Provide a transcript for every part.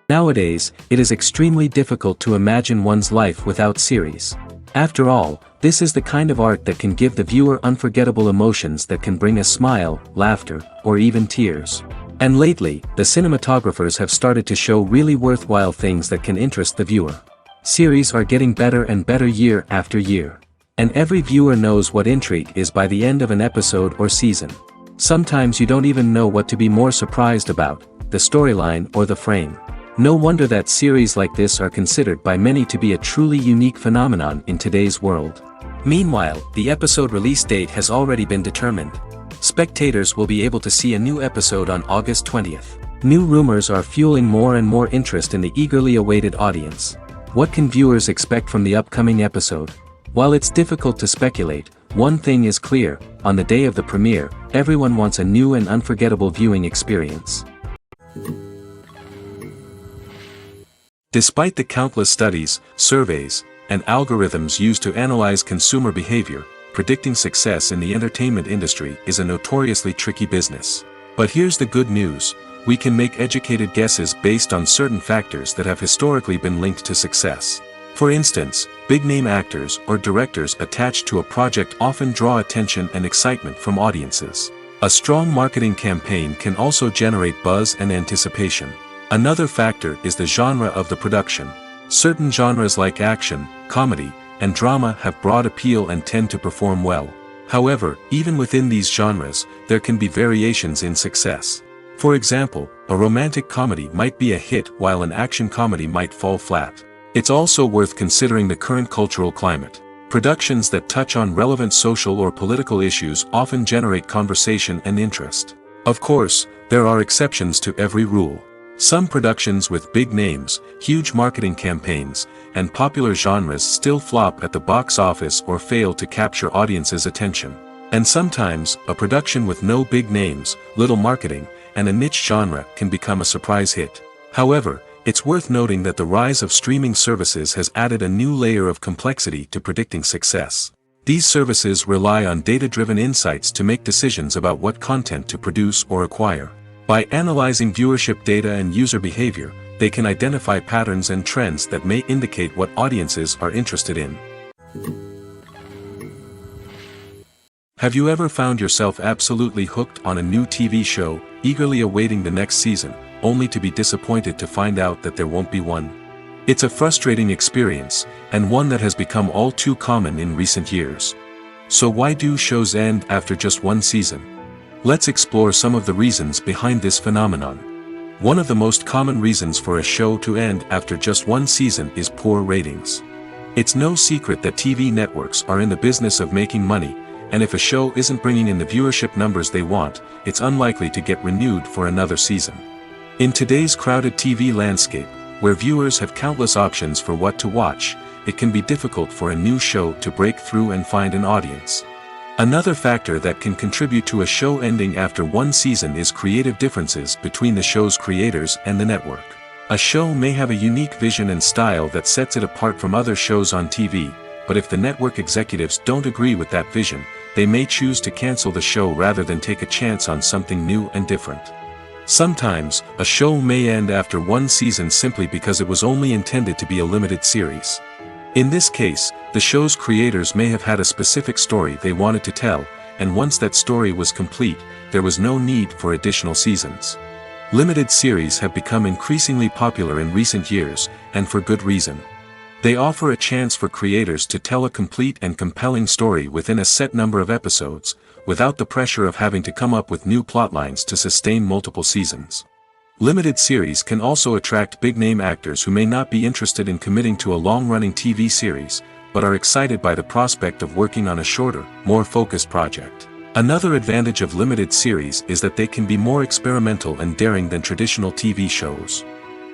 Nowadays, it is extremely difficult to imagine one's life without series. After all, this is the kind of art that can give the viewer unforgettable emotions that can bring a smile, laughter, or even tears. And lately, the cinematographers have started to show really worthwhile things that can interest the viewer. Series are getting better and better year after year. And every viewer knows what intrigue is by the end of an episode or season. Sometimes you don't even know what to be more surprised about, the storyline or the frame. No wonder that series like this are considered by many to be a truly unique phenomenon in today's world. Meanwhile, the episode release date has already been determined. Spectators will be able to see a new episode on August 20th. New rumors are fueling more and more interest in the eagerly awaited audience. What can viewers expect from the upcoming episode? While it's difficult to speculate, one thing is clear: on the day of the premiere, everyone wants a new and unforgettable viewing experience. Despite the countless studies, surveys, and algorithms used to analyze consumer behavior, predicting success in the entertainment industry is a notoriously tricky business. But here's the good news: we can make educated guesses based on certain factors that have historically been linked to success. For instance, big-name actors or directors attached to a project often draw attention and excitement from audiences. A strong marketing campaign can also generate buzz and anticipation. Another factor is the genre of the production. Certain genres like action, comedy, and drama have broad appeal and tend to perform well. However, even within these genres, there can be variations in success. For example, a romantic comedy might be a hit while an action comedy might fall flat. It's also worth considering the current cultural climate. Productions that touch on relevant social or political issues often generate conversation and interest. Of course, there are exceptions to every rule. Some productions with big names, huge marketing campaigns, and popular genres still flop at the box office or fail to capture audiences' attention. And sometimes, a production with no big names, little marketing, and a niche genre can become a surprise hit. However, it's worth noting that the rise of streaming services has added a new layer of complexity to predicting success. These services rely on data-driven insights to make decisions about what content to produce or acquire. By analyzing viewership data and user behavior, they can identify patterns and trends that may indicate what audiences are interested in. Have you ever found yourself absolutely hooked on a new TV show, eagerly awaiting the next season, only to be disappointed to find out that there won't be one? It's a frustrating experience, and one that has become all too common in recent years. So why do shows end after just one season? Let's explore some of the reasons behind this phenomenon. One of the most common reasons for a show to end after just one season is poor ratings. It's no secret that TV networks are in the business of making money, and if a show isn't bringing in the viewership numbers they want, it's unlikely to get renewed for another season. In today's crowded TV landscape, where viewers have countless options for what to watch, it can be difficult for a new show to break through and find an audience. Another factor that can contribute to a show ending after one season is creative differences between the show's creators and the network. A show may have a unique vision and style that sets it apart from other shows on TV, but if the network executives don't agree with that vision, they may choose to cancel the show rather than take a chance on something new and different. Sometimes, a show may end after one season simply because it was only intended to be a limited series. In this case, the show's creators may have had a specific story they wanted to tell, and once that story was complete, there was no need for additional seasons. Limited series have become increasingly popular in recent years, and for good reason. They offer a chance for creators to tell a complete and compelling story within a set number of episodes, without the pressure of having to come up with new plotlines to sustain multiple seasons. Limited series can also attract big-name actors who may not be interested in committing to a long-running TV series, but are excited by the prospect of working on a shorter, more focused project. Another advantage of limited series is that they can be more experimental and daring than traditional TV shows.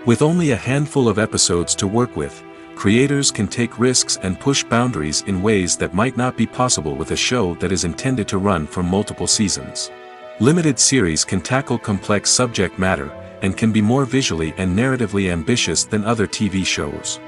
With only a handful of episodes to work with, creators can take risks and push boundaries in ways that might not be possible with a show that is intended to run for multiple seasons. Limited series can tackle complex subject matter, and can be more visually and narratively ambitious than other TV shows.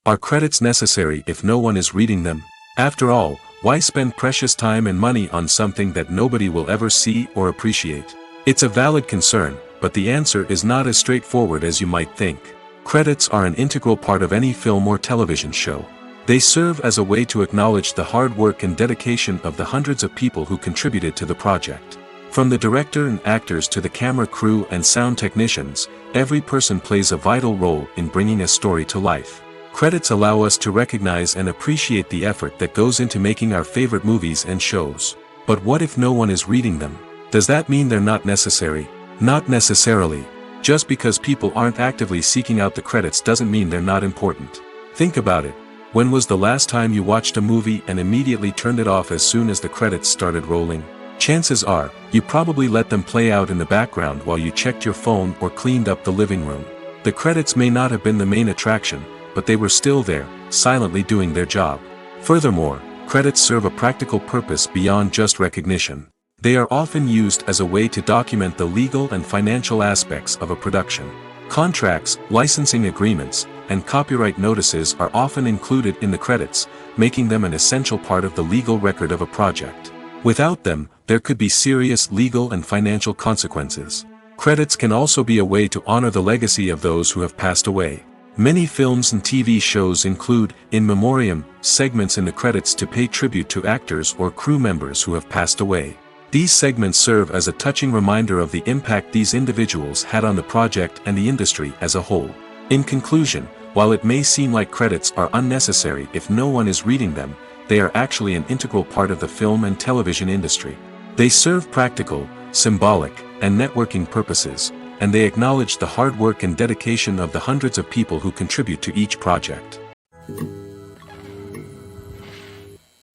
Are credits necessary if no one is reading them? After all, why spend precious time and money on something that nobody will ever see or appreciate? It's a valid concern, but the answer is not as straightforward as you might think. Credits are an integral part of any film or television show. They serve as a way to acknowledge the hard work and dedication of the hundreds of people who contributed to the project. From the director and actors to the camera crew and sound technicians, every person plays a vital role in bringing a story to life. Credits allow us to recognize and appreciate the effort that goes into making our favorite movies and shows. But what if no one is reading them? Does that mean they're not necessary? Not necessarily. Just because people aren't actively seeking out the credits doesn't mean they're not important. Think about it. When was the last time you watched a movie and immediately turned it off as soon as the credits started rolling? Chances are, you probably let them play out in the background while you checked your phone or cleaned up the living room. The credits may not have been the main attraction, but they were still there, silently doing their job. Furthermore, credits serve a practical purpose beyond just recognition. They are often used as a way to document the legal and financial aspects of a production. Contracts, licensing agreements, and copyright notices are often included in the credits, making them an essential part of the legal record of a project. Without them, there could be serious legal and financial consequences. Credits can also be a way to honor the legacy of those who have passed away. Many films and TV shows include, in memoriam, segments in the credits to pay tribute to actors or crew members who have passed away. These segments serve as a touching reminder of the impact these individuals had on the project and the industry as a whole. In conclusion, while it may seem like credits are unnecessary if no one is reading them, they are actually an integral part of the film and television industry. They serve practical, symbolic, and networking purposes, and they acknowledge the hard work and dedication of the hundreds of people who contribute to each project.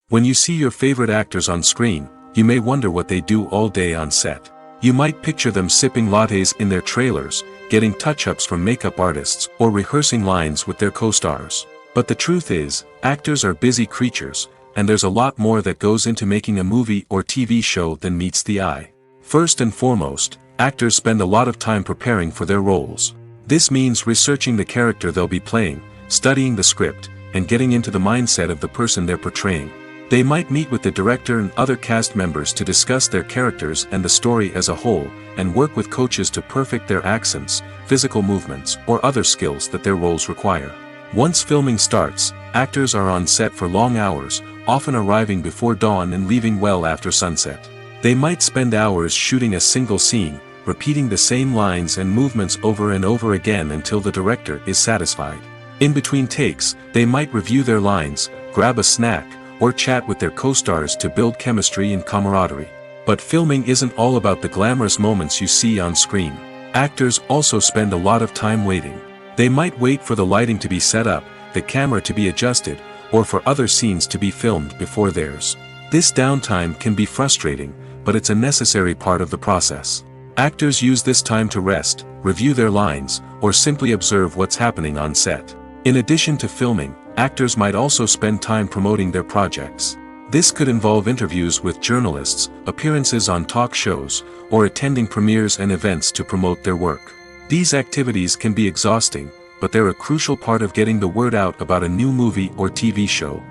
When you see your favorite actors on screen, you may wonder what they do all day on set. You might picture them sipping lattes in their trailers, getting touch-ups from makeup artists, or rehearsing lines with their co-stars. But the truth is, actors are busy creatures, and there's a lot more that goes into making a movie or TV show than meets the eye. First and foremost, actors spend a lot of time preparing for their roles. This means researching the character they'll be playing, studying the script, and getting into the mindset of the person they're portraying. They might meet with the director and other cast members to discuss their characters and the story as a whole, and work with coaches to perfect their accents, physical movements, or other skills that their roles require. Once filming starts, actors are on set for long hours, often arriving before dawn and leaving well after sunset. They might spend hours shooting a single scene, repeating the same lines and movements over and over again until the director is satisfied. In between takes, they might review their lines, grab a snack, or chat with their co-stars to build chemistry and camaraderie. But filming isn't all about the glamorous moments you see on screen. Actors also spend a lot of time waiting. They might wait for the lighting to be set up, the camera to be adjusted, or for other scenes to be filmed before theirs. This downtime can be frustrating, but it's a necessary part of the process. Actors use this time to rest, review their lines, or simply observe what's happening on set. In addition to filming, actors might also spend time promoting their projects. This could involve interviews with journalists, appearances on talk shows, or attending premieres and events to promote their work. These activities can be exhausting, but they're a crucial part of getting the word out about a new movie or TV show.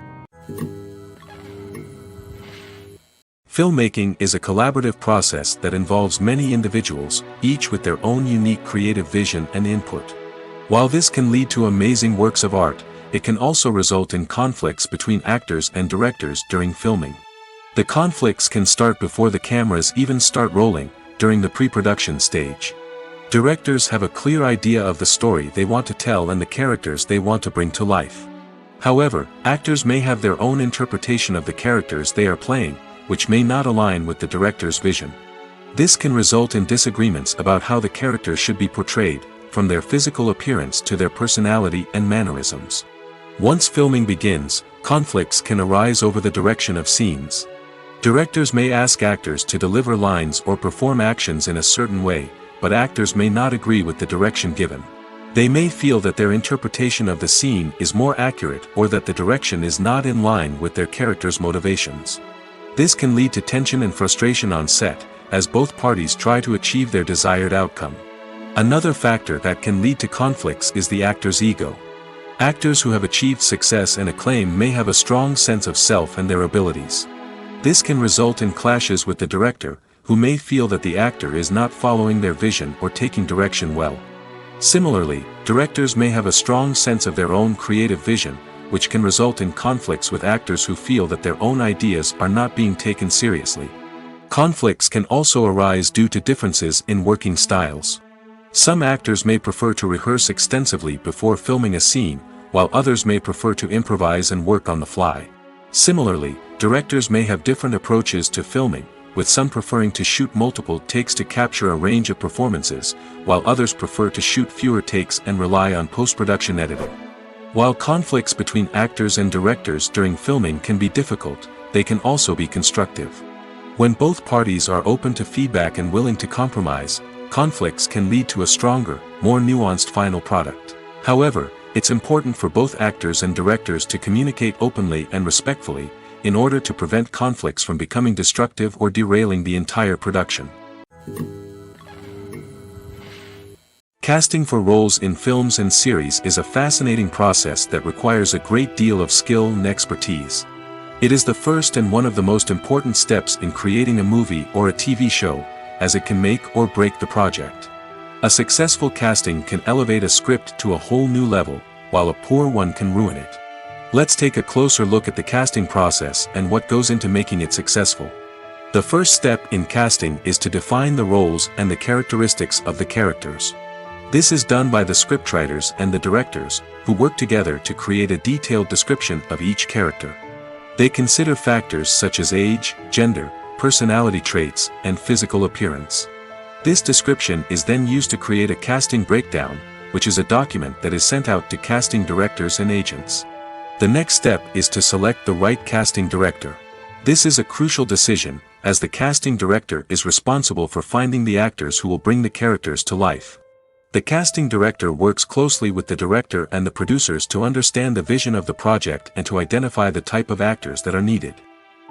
Filmmaking is a collaborative process that involves many individuals, each with their own unique creative vision and input. While this can lead to amazing works of art, it can also result in conflicts between actors and directors during filming. The conflicts can start before the cameras even start rolling, during the pre-production stage. Directors have a clear idea of the story they want to tell and the characters they want to bring to life. However, actors may have their own interpretation of the characters they are playing, which may not align with the director's vision. This can result in disagreements about how the characters should be portrayed, from their physical appearance to their personality and mannerisms. Once filming begins, conflicts can arise over the direction of scenes. Directors may ask actors to deliver lines or perform actions in a certain way, but actors may not agree with the direction given. They may feel that their interpretation of the scene is more accurate or that the direction is not in line with their character's motivations. This can lead to tension and frustration on set, as both parties try to achieve their desired outcome. Another factor that can lead to conflicts is the actor's ego. Actors who have achieved success and acclaim may have a strong sense of self and their abilities. This can result in clashes with the director, who may feel that the actor is not following their vision or taking direction well. Similarly, directors may have a strong sense of their own creative vision, which can result in conflicts with actors who feel that their own ideas are not being taken seriously. Conflicts can also arise due to differences in working styles. Some actors may prefer to rehearse extensively before filming a scene, while others may prefer to improvise and work on the fly. Similarly, directors may have different approaches to filming, with some preferring to shoot multiple takes to capture a range of performances, while others prefer to shoot fewer takes and rely on post-production editing. While conflicts between actors and directors during filming can be difficult, they can also be constructive. When both parties are open to feedback and willing to compromise, conflicts can lead to a stronger, more nuanced final product. However, it's important for both actors and directors to communicate openly and respectfully, in order to prevent conflicts from becoming destructive or derailing the entire production. Casting for roles in films and series is a fascinating process that requires a great deal of skill and expertise. It is the first and one of the most important steps in creating a movie or a TV show, as it can make or break the project. A successful casting can elevate a script to a whole new level, while a poor one can ruin it. Let's take a closer look at the casting process and what goes into making it successful. The first step in casting is to define the roles and the characteristics of the characters. This is done by the scriptwriters and the directors, who work together to create a detailed description of each character. They consider factors such as age, gender, personality traits, and physical appearance. This description is then used to create a casting breakdown, which is a document that is sent out to casting directors and agents. The next step is to select the right casting director. This is a crucial decision, as the casting director is responsible for finding the actors who will bring the characters to life. The casting director works closely with the director and the producers to understand the vision of the project and to identify the type of actors that are needed.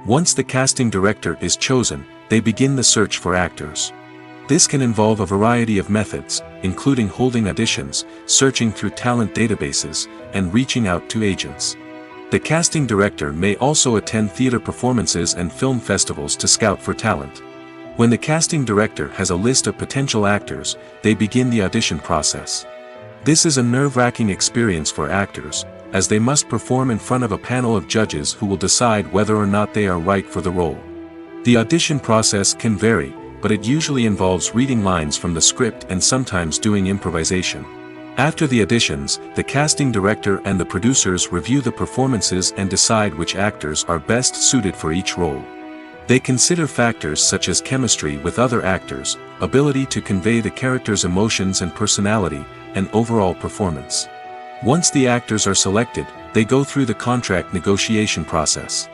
Once the casting director is chosen, they begin the search for actors. This can involve a variety of methods, including holding auditions, searching through talent databases, and reaching out to agents. The casting director may also attend theater performances and film festivals to scout for talent. When the casting director has a list of potential actors, they begin the audition process. This is a nerve-wracking experience for actors, as they must perform in front of a panel of judges who will decide whether or not they are right for the role. The audition process can vary, but it usually involves reading lines from the script and sometimes doing improvisation. After the auditions, the casting director and the producers review the performances and decide which actors are best suited for each role. They consider factors such as chemistry with other actors, ability to convey the character's emotions and personality, and overall performance. Once the actors are selected, they go through the contract negotiation process.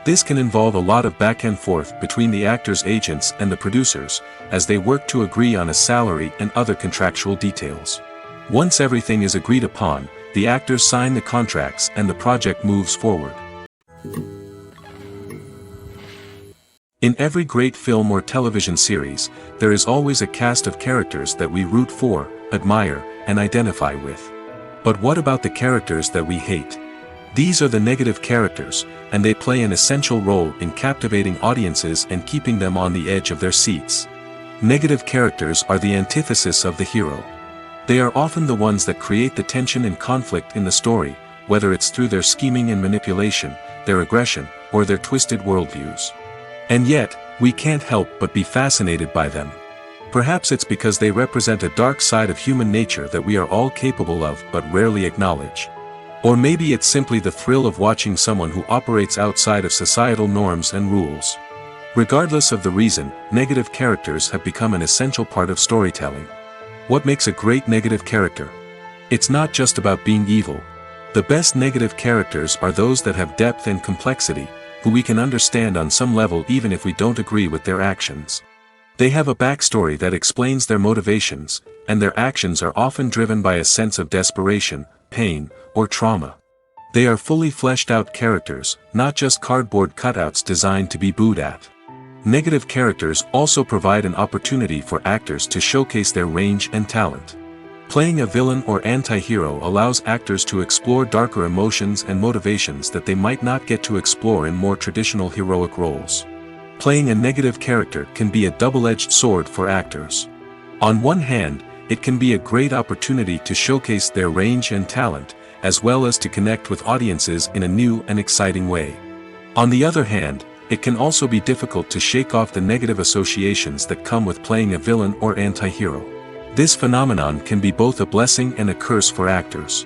This can involve a lot of back and forth between the actors' agents and the producers, as they work to agree on a salary and other contractual details. Once everything is agreed upon, the actors sign the contracts and the project moves forward. In every great film or television series, there is always a cast of characters that we root for, admire, and identify with. But what about the characters that we hate? These are the negative characters, and they play an essential role in captivating audiences and keeping them on the edge of their seats. Negative characters are the antithesis of the hero. They are often the ones that create the tension and conflict in the story, whether it's through their scheming and manipulation, their aggression, or their twisted worldviews. And yet, we can't help but be fascinated by them. Perhaps it's because they represent a dark side of human nature that we are all capable of but rarely acknowledge. Or maybe it's simply the thrill of watching someone who operates outside of societal norms and rules. Regardless of the reason, negative characters have become an essential part of storytelling. What makes a great negative character? It's not just about being evil. The best negative characters are those that have depth and complexity, who we can understand on some level even if we don't agree with their actions. They have a backstory that explains their motivations, and their actions are often driven by a sense of desperation, pain, or trauma. They are fully fleshed out characters, not just cardboard cutouts designed to be booed at. Negative characters also provide an opportunity for actors to showcase their range and talent. Playing a villain or anti-hero allows actors to explore darker emotions and motivations that they might not get to explore in more traditional heroic roles. Playing a negative character can be a double-edged sword for actors. On one hand, it can be a great opportunity to showcase their range and talent, as well as to connect with audiences in a new and exciting way. On the other hand, it can also be difficult to shake off the negative associations that come with playing a villain or anti-hero. This phenomenon can be both a blessing and a curse for actors.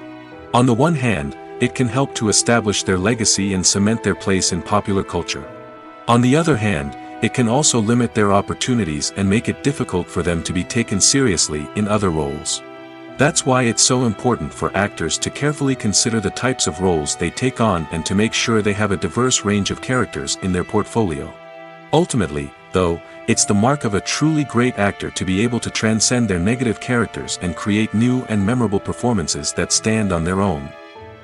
On the one hand, it can help to establish their legacy and cement their place in popular culture. On the other hand, it can also limit their opportunities and make it difficult for them to be taken seriously in other roles. That's why it's so important for actors to carefully consider the types of roles they take on and to make sure they have a diverse range of characters in their portfolio. Ultimately, though, it's the mark of a truly great actor to be able to transcend their negative characters and create new and memorable performances that stand on their own.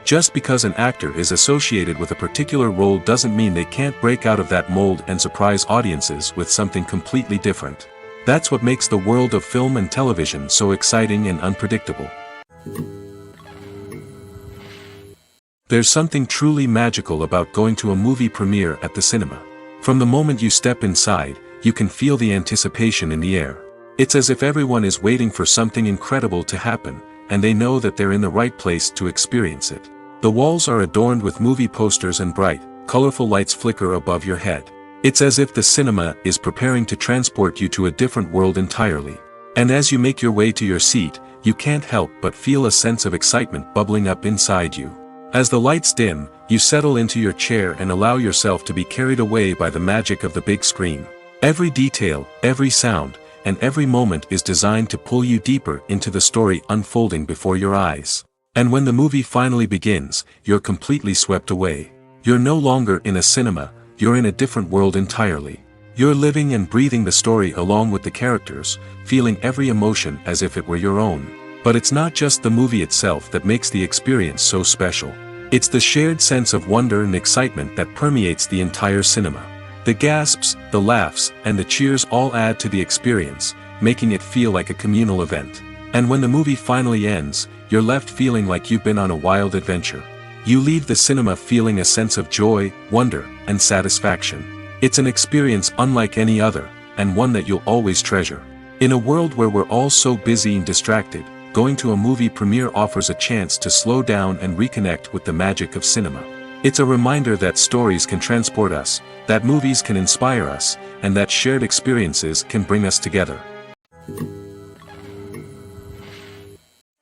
Just because an actor is associated with a particular role doesn't mean they can't break out of that mold and surprise audiences with something completely different. That's what makes the world of film and television so exciting and unpredictable. There's something truly magical about going to a movie premiere at the cinema. From the moment you step inside, you can feel the anticipation in the air. It's as if everyone is waiting for something incredible to happen, and they know that they're in the right place to experience it. The walls are adorned with movie posters and bright, colorful lights flicker above your head. It's as if the cinema is preparing to transport you to a different world entirely. And as you make your way to your seat, you can't help but feel a sense of excitement bubbling up inside you. As the lights dim, you settle into your chair and allow yourself to be carried away by the magic of the big screen. Every detail, every sound, and every moment is designed to pull you deeper into the story unfolding before your eyes. And when the movie finally begins, you're completely swept away. You're no longer in a cinema, you're in a different world entirely. You're living and breathing the story along with the characters, feeling every emotion as if it were your own. But it's not just the movie itself that makes the experience so special. It's the shared sense of wonder and excitement that permeates the entire cinema. The gasps, the laughs, and the cheers all add to the experience, making it feel like a communal event. And when the movie finally ends, you're left feeling like you've been on a wild adventure. You leave the cinema feeling a sense of joy, wonder, and satisfaction. It's an experience unlike any other, and one that you'll always treasure. In a world where we're all so busy and distracted, going to a movie premiere offers a chance to slow down and reconnect with the magic of cinema. It's a reminder that stories can transport us, that movies can inspire us, and that shared experiences can bring us together.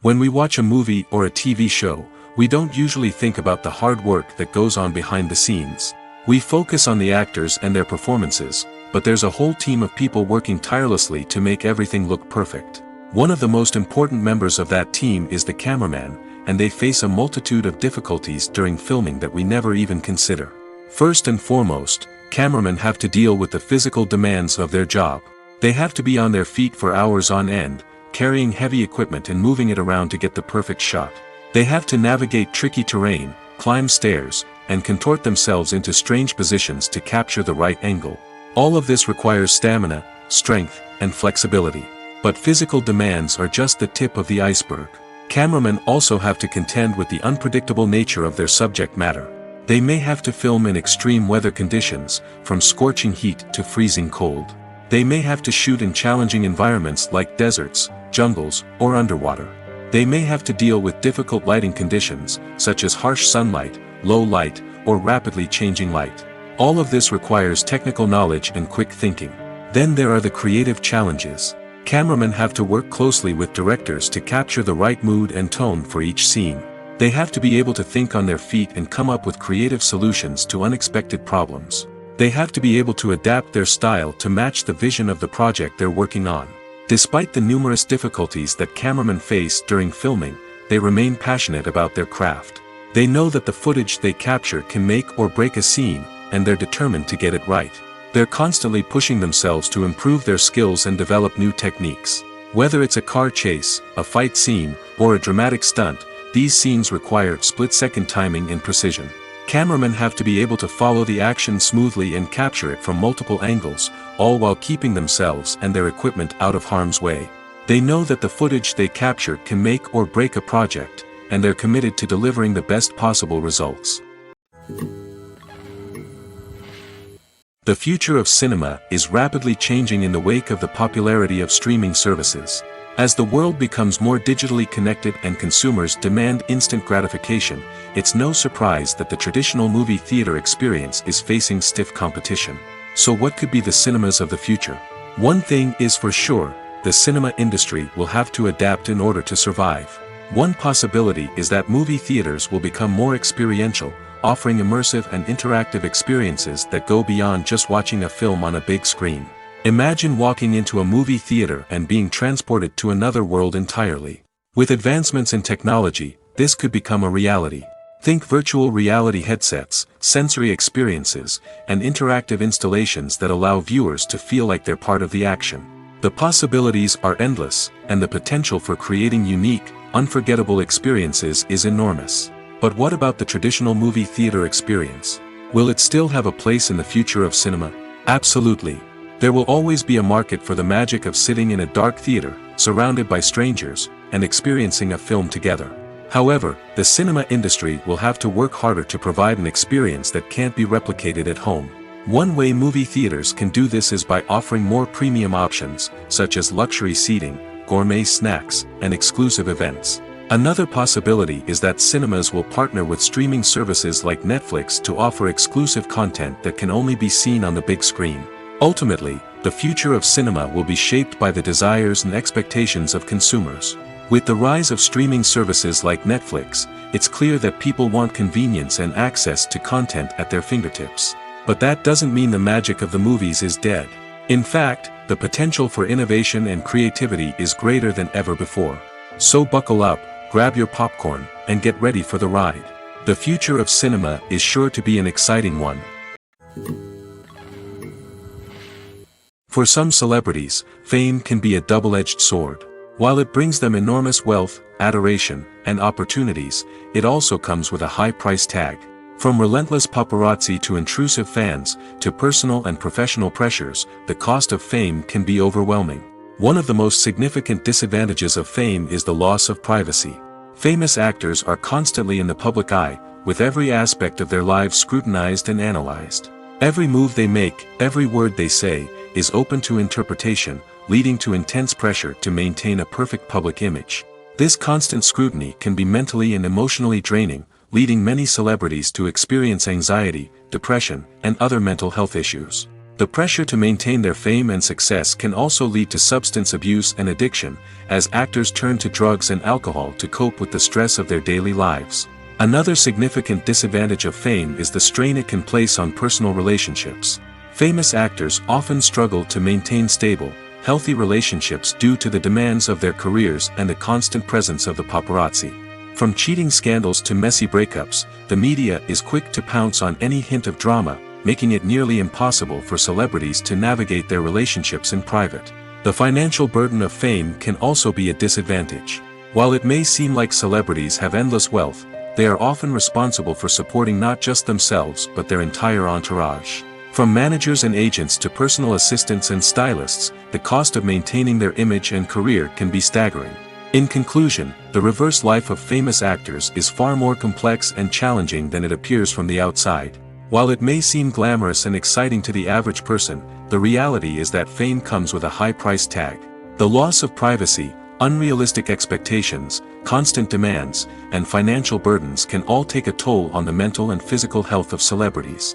When we watch a movie or a TV show, we don't usually think about the hard work that goes on behind the scenes. We focus on the actors and their performances, but there's a whole team of people working tirelessly to make everything look perfect. One of the most important members of that team is the cameraman, and they face a multitude of difficulties during filming that we never even consider. First and foremost, cameramen have to deal with the physical demands of their job. They have to be on their feet for hours on end, carrying heavy equipment and moving it around to get the perfect shot. They have to navigate tricky terrain, climb stairs, and contort themselves into strange positions to capture the right angle. All of this requires stamina, strength, and flexibility. But physical demands are just the tip of the iceberg. Cameramen also have to contend with the unpredictable nature of their subject matter. They may have to film in extreme weather conditions, from scorching heat to freezing cold. They may have to shoot in challenging environments like deserts, jungles, or underwater. They may have to deal with difficult lighting conditions, such as harsh sunlight, low light, or rapidly changing light. All of this requires technical knowledge and quick thinking. Then there are the creative challenges. Cameramen have to work closely with directors to capture the right mood and tone for each scene. They have to be able to think on their feet and come up with creative solutions to unexpected problems. They have to be able to adapt their style to match the vision of the project they're working on. Despite the numerous difficulties that cameramen face during filming, they remain passionate about their craft. They know that the footage they capture can make or break a scene, and they're determined to get it right. They're constantly pushing themselves to improve their skills and develop new techniques. Whether it's a car chase, a fight scene, or a dramatic stunt, these scenes require split-second timing and precision. Cameramen have to be able to follow the action smoothly and capture it from multiple angles, all while keeping themselves and their equipment out of harm's way. They know that the footage they capture can make or break a project, and they're committed to delivering the best possible results. The future of cinema is rapidly changing in the wake of the popularity of streaming services. As the world becomes more digitally connected and consumers demand instant gratification, it's no surprise that the traditional movie theater experience is facing stiff competition. So what could be the cinemas of the future? One thing is for sure, the cinema industry will have to adapt in order to survive. One possibility is that movie theaters will become more experiential, offering immersive and interactive experiences that go beyond just watching a film on a big screen. Imagine walking into a movie theater and being transported to another world entirely. With advancements in technology, this could become a reality. Think virtual reality headsets, sensory experiences, and interactive installations that allow viewers to feel like they're part of the action. The possibilities are endless, and the potential for creating unique, unforgettable experiences is enormous. But what about the traditional movie theater experience? Will it still have a place in the future of cinema? Absolutely. There will always be a market for the magic of sitting in a dark theater, surrounded by strangers, and experiencing a film together. However, the cinema industry will have to work harder to provide an experience that can't be replicated at home. One way movie theaters can do this is by offering more premium options, such as luxury seating, gourmet snacks, and exclusive events. Another possibility is that cinemas will partner with streaming services like Netflix to offer exclusive content that can only be seen on the big screen. Ultimately, the future of cinema will be shaped by the desires and expectations of consumers. With the rise of streaming services like Netflix, it's clear that people want convenience and access to content at their fingertips. But that doesn't mean the magic of the movies is dead. In fact, the potential for innovation and creativity is greater than ever before. So buckle up, grab your popcorn, and get ready for the ride. The future of cinema is sure to be an exciting one. For some celebrities, fame can be a double-edged sword. While it brings them enormous wealth, adoration, and opportunities, it also comes with a high price tag. From relentless paparazzi to intrusive fans, to personal and professional pressures, the cost of fame can be overwhelming. One of the most significant disadvantages of fame is the loss of privacy. Famous actors are constantly in the public eye, with every aspect of their lives scrutinized and analyzed. Every move they make, every word they say, is open to interpretation, leading to intense pressure to maintain a perfect public image. This constant scrutiny can be mentally and emotionally draining, leading many celebrities to experience anxiety, depression, and other mental health issues. The pressure to maintain their fame and success can also lead to substance abuse and addiction, as actors turn to drugs and alcohol to cope with the stress of their daily lives. Another significant disadvantage of fame is the strain it can place on personal relationships. Famous actors often struggle to maintain stable, healthy relationships due to the demands of their careers and the constant presence of the paparazzi. From cheating scandals to messy breakups, the media is quick to pounce on any hint of drama, making it nearly impossible for celebrities to navigate their relationships in private. The financial burden of fame can also be a disadvantage. While it may seem like celebrities have endless wealth, they are often responsible for supporting not just themselves but their entire entourage. From managers and agents to personal assistants and stylists, the cost of maintaining their image and career can be staggering. In conclusion, the reverse life of famous actors is far more complex and challenging than it appears from the outside. While it may seem glamorous and exciting to the average person, the reality is that fame comes with a high price tag. The loss of privacy, unrealistic expectations, constant demands, and financial burdens can all take a toll on the mental and physical health of celebrities.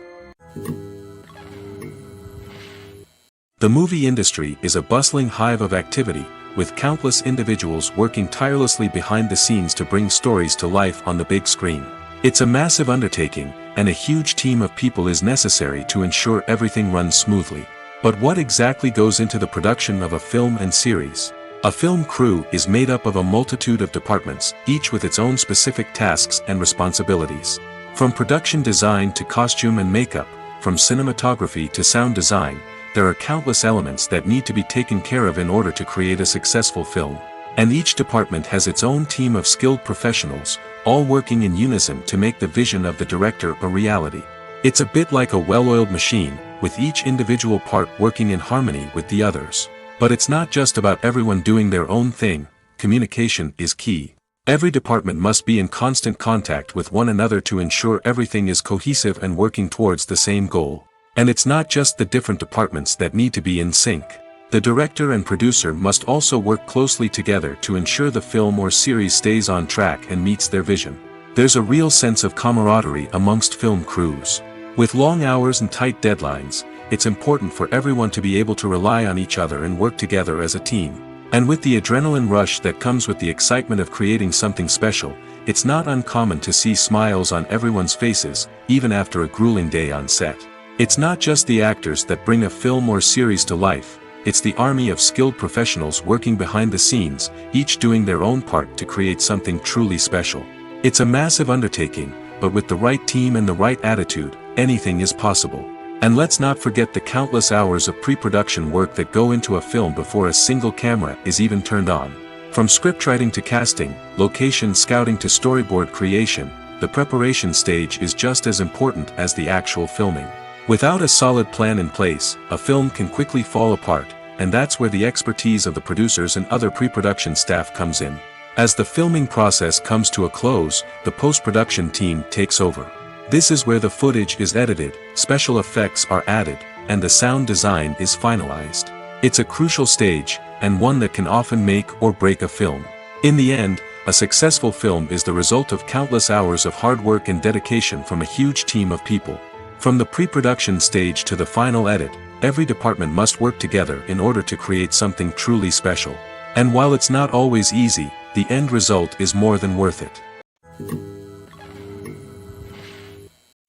The movie industry is a bustling hive of activity, with countless individuals working tirelessly behind the scenes to bring stories to life on the big screen. It's a massive undertaking, and a huge team of people is necessary to ensure everything runs smoothly. But what exactly goes into the production of a film and series? A film crew is made up of a multitude of departments, each with its own specific tasks and responsibilities. From production design to costume and makeup, from cinematography to sound design, there are countless elements that need to be taken care of in order to create a successful film. And each department has its own team of skilled professionals, all working in unison to make the vision of the director a reality. It's a bit like a well-oiled machine, with each individual part working in harmony with the others. But it's not just about everyone doing their own thing. Communication is key. Every department must be in constant contact with one another to ensure everything is cohesive and working towards the same goal. And it's not just the different departments that need to be in sync. The director and producer must also work closely together to ensure the film or series stays on track and meets their vision. There's a real sense of camaraderie amongst film crews. With long hours and tight deadlines, it's important for everyone to be able to rely on each other and work together as a team. And with the adrenaline rush that comes with the excitement of creating something special, it's not uncommon to see smiles on everyone's faces, even after a grueling day on set. It's not just the actors that bring a film or series to life, it's the army of skilled professionals working behind the scenes, each doing their own part to create something truly special. It's a massive undertaking, but with the right team and the right attitude, anything is possible. And let's not forget the countless hours of pre-production work that go into a film before a single camera is even turned on. From scriptwriting to casting, location scouting to storyboard creation, the preparation stage is just as important as the actual filming. Without a solid plan in place, a film can quickly fall apart, and that's where the expertise of the producers and other pre-production staff comes in. As the filming process comes to a close, the post-production team takes over. This is where the footage is edited, special effects are added, and the sound design is finalized. It's a crucial stage, and one that can often make or break a film. In the end, a successful film is the result of countless hours of hard work and dedication from a huge team of people. From the pre-production stage to the final edit, every department must work together in order to create something truly special. And while it's not always easy, the end result is more than worth it.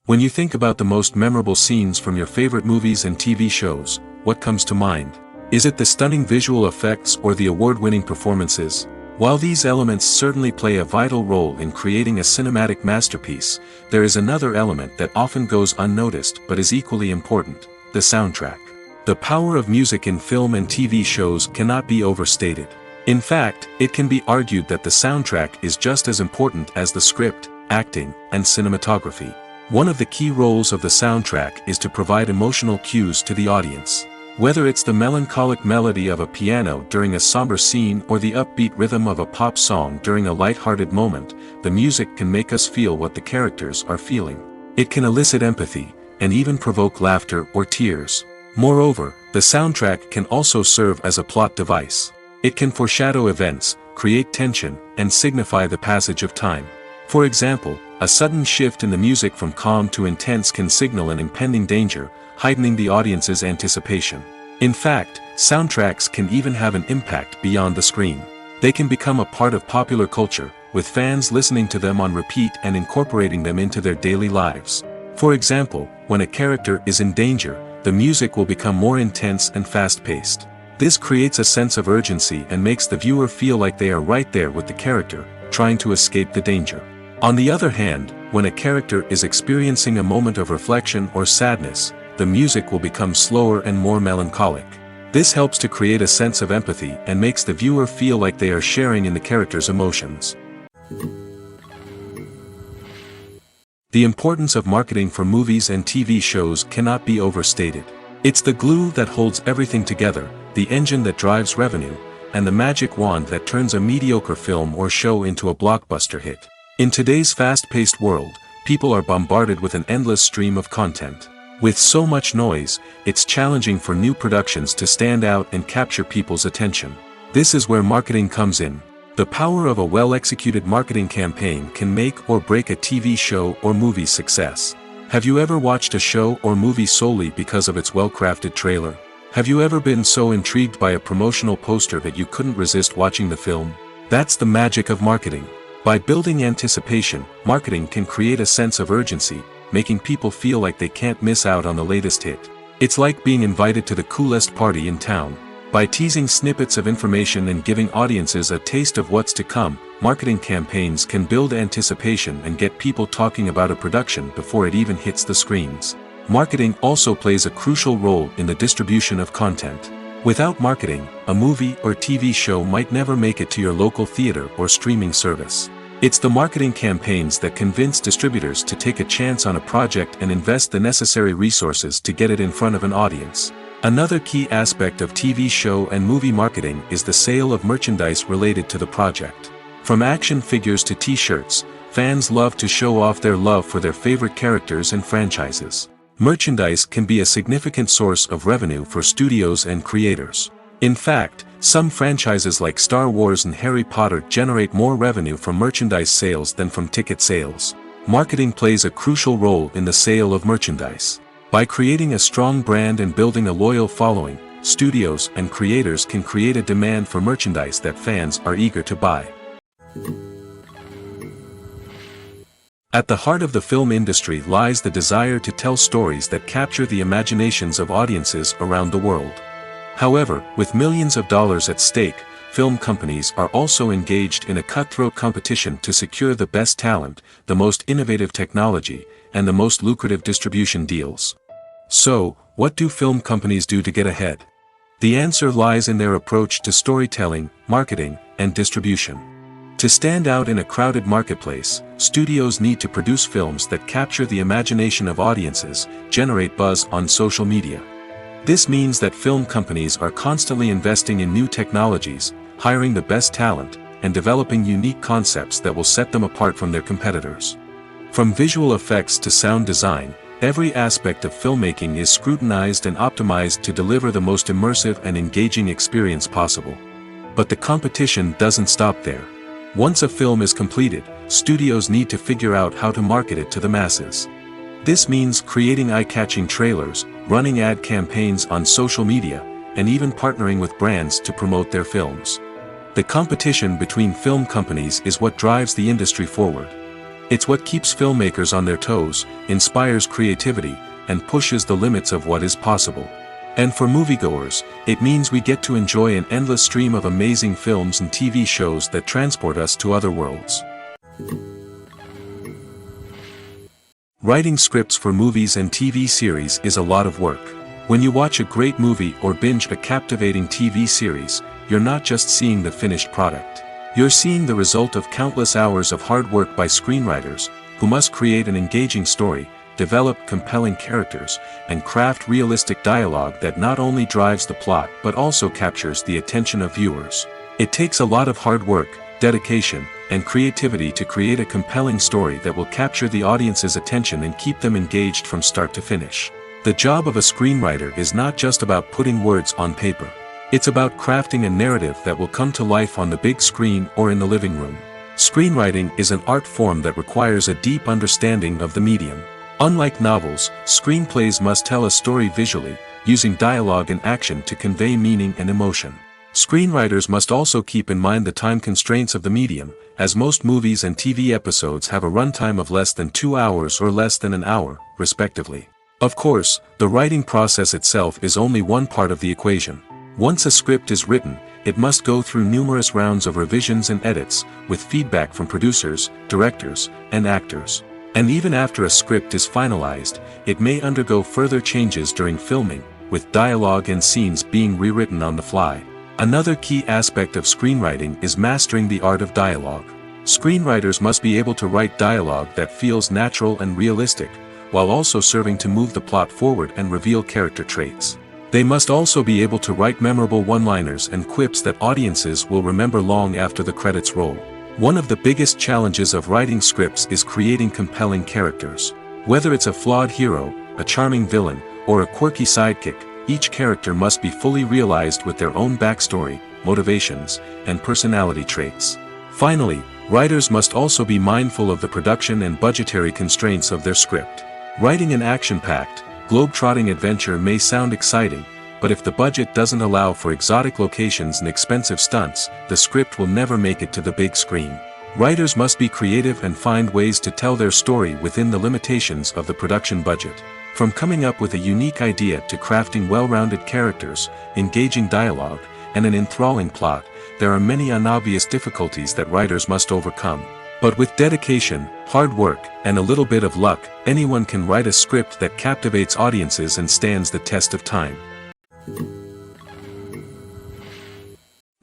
When you think about the most memorable scenes from your favorite movies and TV shows, what comes to mind? Is it the stunning visual effects or the award-winning performances? While these elements certainly play a vital role in creating a cinematic masterpiece, there is another element that often goes unnoticed but is equally important: the soundtrack. The power of music in film and TV shows cannot be overstated. In fact, it can be argued that the soundtrack is just as important as the script, acting, and cinematography. One of the key roles of the soundtrack is to provide emotional cues to the audience. Whether it's the melancholic melody of a piano during a somber scene or the upbeat rhythm of a pop song during a light-hearted moment, the music can make us feel what the characters are feeling. It can elicit empathy, and even provoke laughter or tears. Moreover, the soundtrack can also serve as a plot device. It can foreshadow events, create tension, and signify the passage of time. For example, a sudden shift in the music from calm to intense can signal an impending danger, heightening the audience's anticipation. In fact, soundtracks can even have an impact beyond the screen. They can become a part of popular culture, with fans listening to them on repeat and incorporating them into their daily lives. For example, when a character is in danger, the music will become more intense and fast-paced. This creates a sense of urgency and makes the viewer feel like they are right there with the character, trying to escape the danger. On the other hand, when a character is experiencing a moment of reflection or sadness, the music will become slower and more melancholic. This helps to create a sense of empathy and makes the viewer feel like they are sharing in the character's emotions. The importance of marketing for movies and TV shows cannot be overstated. It's the glue that holds everything together, the engine that drives revenue, and the magic wand that turns a mediocre film or show into a blockbuster hit. In today's fast-paced world, people are bombarded with an endless stream of content. With so much noise, it's challenging for new productions to stand out and capture people's attention. This is where marketing comes in. The power of a well-executed marketing campaign can make or break a TV show or movie's success. Have you ever watched a show or movie solely because of its well-crafted trailer? Have you ever been so intrigued by a promotional poster that you couldn't resist watching the film? That's the magic of marketing. By building anticipation, marketing can create a sense of urgency, making people feel like they can't miss out on the latest hit. It's like being invited to the coolest party in town. By teasing snippets of information and giving audiences a taste of what's to come, marketing campaigns can build anticipation and get people talking about a production before it even hits the screens. Marketing also plays a crucial role in the distribution of content. Without marketing, a movie or TV show might never make it to your local theater or streaming service. It's the marketing campaigns that convince distributors to take a chance on a project and invest the necessary resources to get it in front of an audience. Another key aspect of TV show and movie marketing is the sale of merchandise related to the project. From action figures to t-shirts, fans love to show off their love for their favorite characters and franchises. Merchandise can be a significant source of revenue for studios and creators. In fact, some franchises like Star Wars and Harry Potter generate more revenue from merchandise sales than from ticket sales. Marketing plays a crucial role in the sale of merchandise. By creating a strong brand and building a loyal following, studios and creators can create a demand for merchandise that fans are eager to buy. At the heart of the film industry lies the desire to tell stories that capture the imaginations of audiences around the world. However, with millions of dollars at stake, film companies are also engaged in a cutthroat competition to secure the best talent, the most innovative technology, and the most lucrative distribution deals. So, what do film companies do to get ahead? The answer lies in their approach to storytelling, marketing, and distribution. To stand out in a crowded marketplace, studios need to produce films that capture the imagination of audiences, generate buzz on social media. This means that film companies are constantly investing in new technologies, hiring the best talent, and developing unique concepts that will set them apart from their competitors. From visual effects to sound design, every aspect of filmmaking is scrutinized and optimized to deliver the most immersive and engaging experience possible. But the competition doesn't stop there. Once a film is completed, studios need to figure out how to market it to the masses. This means creating eye-catching trailers, running ad campaigns on social media, and even partnering with brands to promote their films. The competition between film companies is what drives the industry forward. It's what keeps filmmakers on their toes, inspires creativity, and pushes the limits of what is possible. And for moviegoers, it means we get to enjoy an endless stream of amazing films and TV shows that transport us to other worlds. Writing scripts for movies and TV series is a lot of work. When you watch a great movie or binge a captivating TV series, you're not just seeing the finished product. You're seeing the result of countless hours of hard work by screenwriters, who must create an engaging story, develop compelling characters, and craft realistic dialogue that not only drives the plot but also captures the attention of viewers. It takes a lot of hard work, dedication, and creativity to create a compelling story that will capture the audience's attention and keep them engaged from start to finish. The job of a screenwriter is not just about putting words on paper. It's about crafting a narrative that will come to life on the big screen or in the living room. Screenwriting is an art form that requires a deep understanding of the medium. Unlike novels, screenplays must tell a story visually, using dialogue and action to convey meaning and emotion. Screenwriters must also keep in mind the time constraints of the medium, as most movies and TV episodes have a runtime of less than 2 hours or less than an hour, respectively. Of course, the writing process itself is only one part of the equation. Once a script is written, it must go through numerous rounds of revisions and edits, with feedback from producers, directors, and actors. And even after a script is finalized, it may undergo further changes during filming, with dialogue and scenes being rewritten on the fly. Another key aspect of screenwriting is mastering the art of dialogue. Screenwriters must be able to write dialogue that feels natural and realistic, while also serving to move the plot forward and reveal character traits. They must also be able to write memorable one-liners and quips that audiences will remember long after the credits roll. One of the biggest challenges of writing scripts is creating compelling characters. Whether it's a flawed hero, a charming villain, or a quirky sidekick, each character must be fully realized with their own backstory, motivations, and personality traits. Finally, writers must also be mindful of the production and budgetary constraints of their script. Writing an action-packed, globe-trotting adventure may sound exciting, but if the budget doesn't allow for exotic locations and expensive stunts, the script will never make it to the big screen. Writers must be creative and find ways to tell their story within the limitations of the production budget. From coming up with a unique idea to crafting well-rounded characters, engaging dialogue, and an enthralling plot, there are many unobvious difficulties that writers must overcome. But with dedication, hard work, and a little bit of luck, anyone can write a script that captivates audiences and stands the test of time.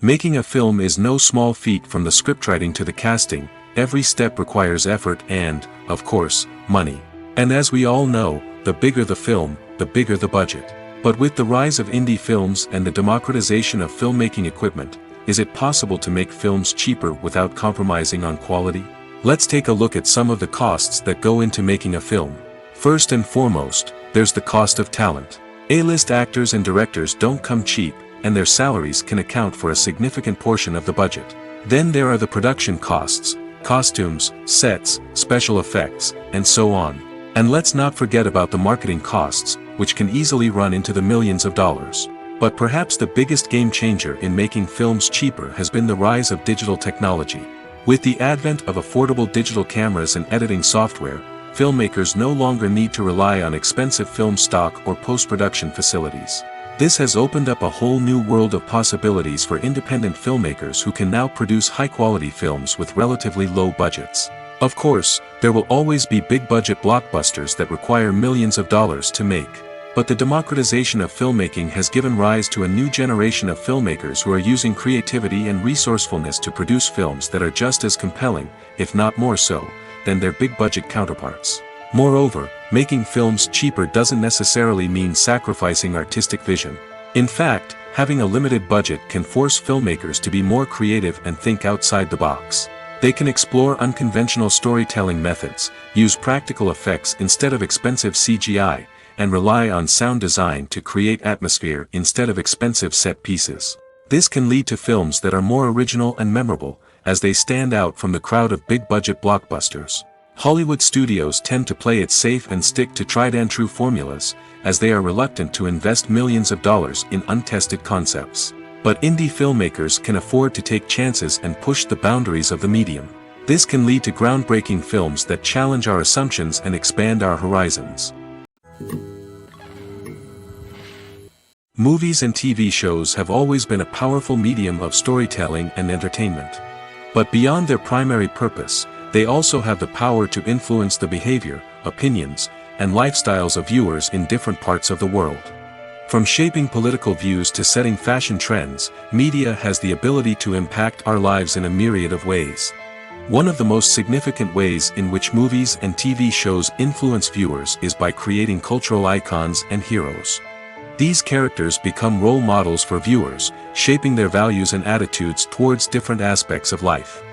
Making a film is no small feat. From the scriptwriting to the casting, every step requires effort and, of course, money. And as we all know, the bigger the film, the bigger the budget. But with the rise of indie films and the democratization of filmmaking equipment, is it possible to make films cheaper without compromising on quality? Let's take a look at some of the costs that go into making a film. First and foremost, there's the cost of talent. A-list actors and directors don't come cheap, and their salaries can account for a significant portion of the budget. Then there are the production costs, costumes, sets, special effects, and so on. And let's not forget about the marketing costs, which can easily run into the millions of dollars. But perhaps the biggest game changer in making films cheaper has been the rise of digital technology. With the advent of affordable digital cameras and editing software, filmmakers no longer need to rely on expensive film stock or post-production facilities. This has opened up a whole new world of possibilities for independent filmmakers who can now produce high-quality films with relatively low budgets. Of course, there will always be big-budget blockbusters that require millions of dollars to make. But the democratization of filmmaking has given rise to a new generation of filmmakers who are using creativity and resourcefulness to produce films that are just as compelling, if not more so, than their big-budget counterparts. Moreover, making films cheaper doesn't necessarily mean sacrificing artistic vision. In fact, having a limited budget can force filmmakers to be more creative and think outside the box. They can explore unconventional storytelling methods, use practical effects instead of expensive CGI, and rely on sound design to create atmosphere instead of expensive set pieces. This can lead to films that are more original and memorable, as they stand out from the crowd of big-budget blockbusters. Hollywood studios tend to play it safe and stick to tried-and-true formulas, as they are reluctant to invest millions of dollars in untested concepts. But indie filmmakers can afford to take chances and push the boundaries of the medium. This can lead to groundbreaking films that challenge our assumptions and expand our horizons. Movies and TV shows have always been a powerful medium of storytelling and entertainment. But beyond their primary purpose, they also have the power to influence the behavior, opinions, and lifestyles of viewers in different parts of the world. From shaping political views to setting fashion trends, media has the ability to impact our lives in a myriad of ways. One of the most significant ways in which movies and TV shows influence viewers is by creating cultural icons and heroes. These characters become role models for viewers, shaping their values and attitudes towards different aspects of life.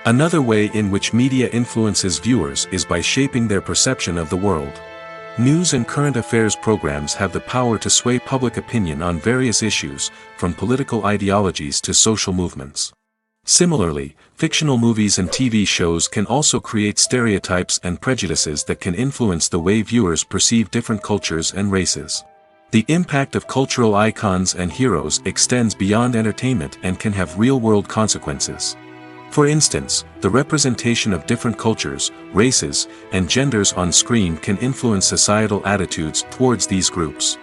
Another way in which media influences viewers is by shaping their perception of the world. News and current affairs programs have the power to sway public opinion on various issues, from political ideologies to social movements. Similarly, fictional movies and TV shows can also create stereotypes and prejudices that can influence the way viewers perceive different cultures and races. The impact of cultural icons and heroes extends beyond entertainment and can have real-world consequences. For instance, the representation of different cultures, races, and genders on screen can influence societal attitudes towards these groups.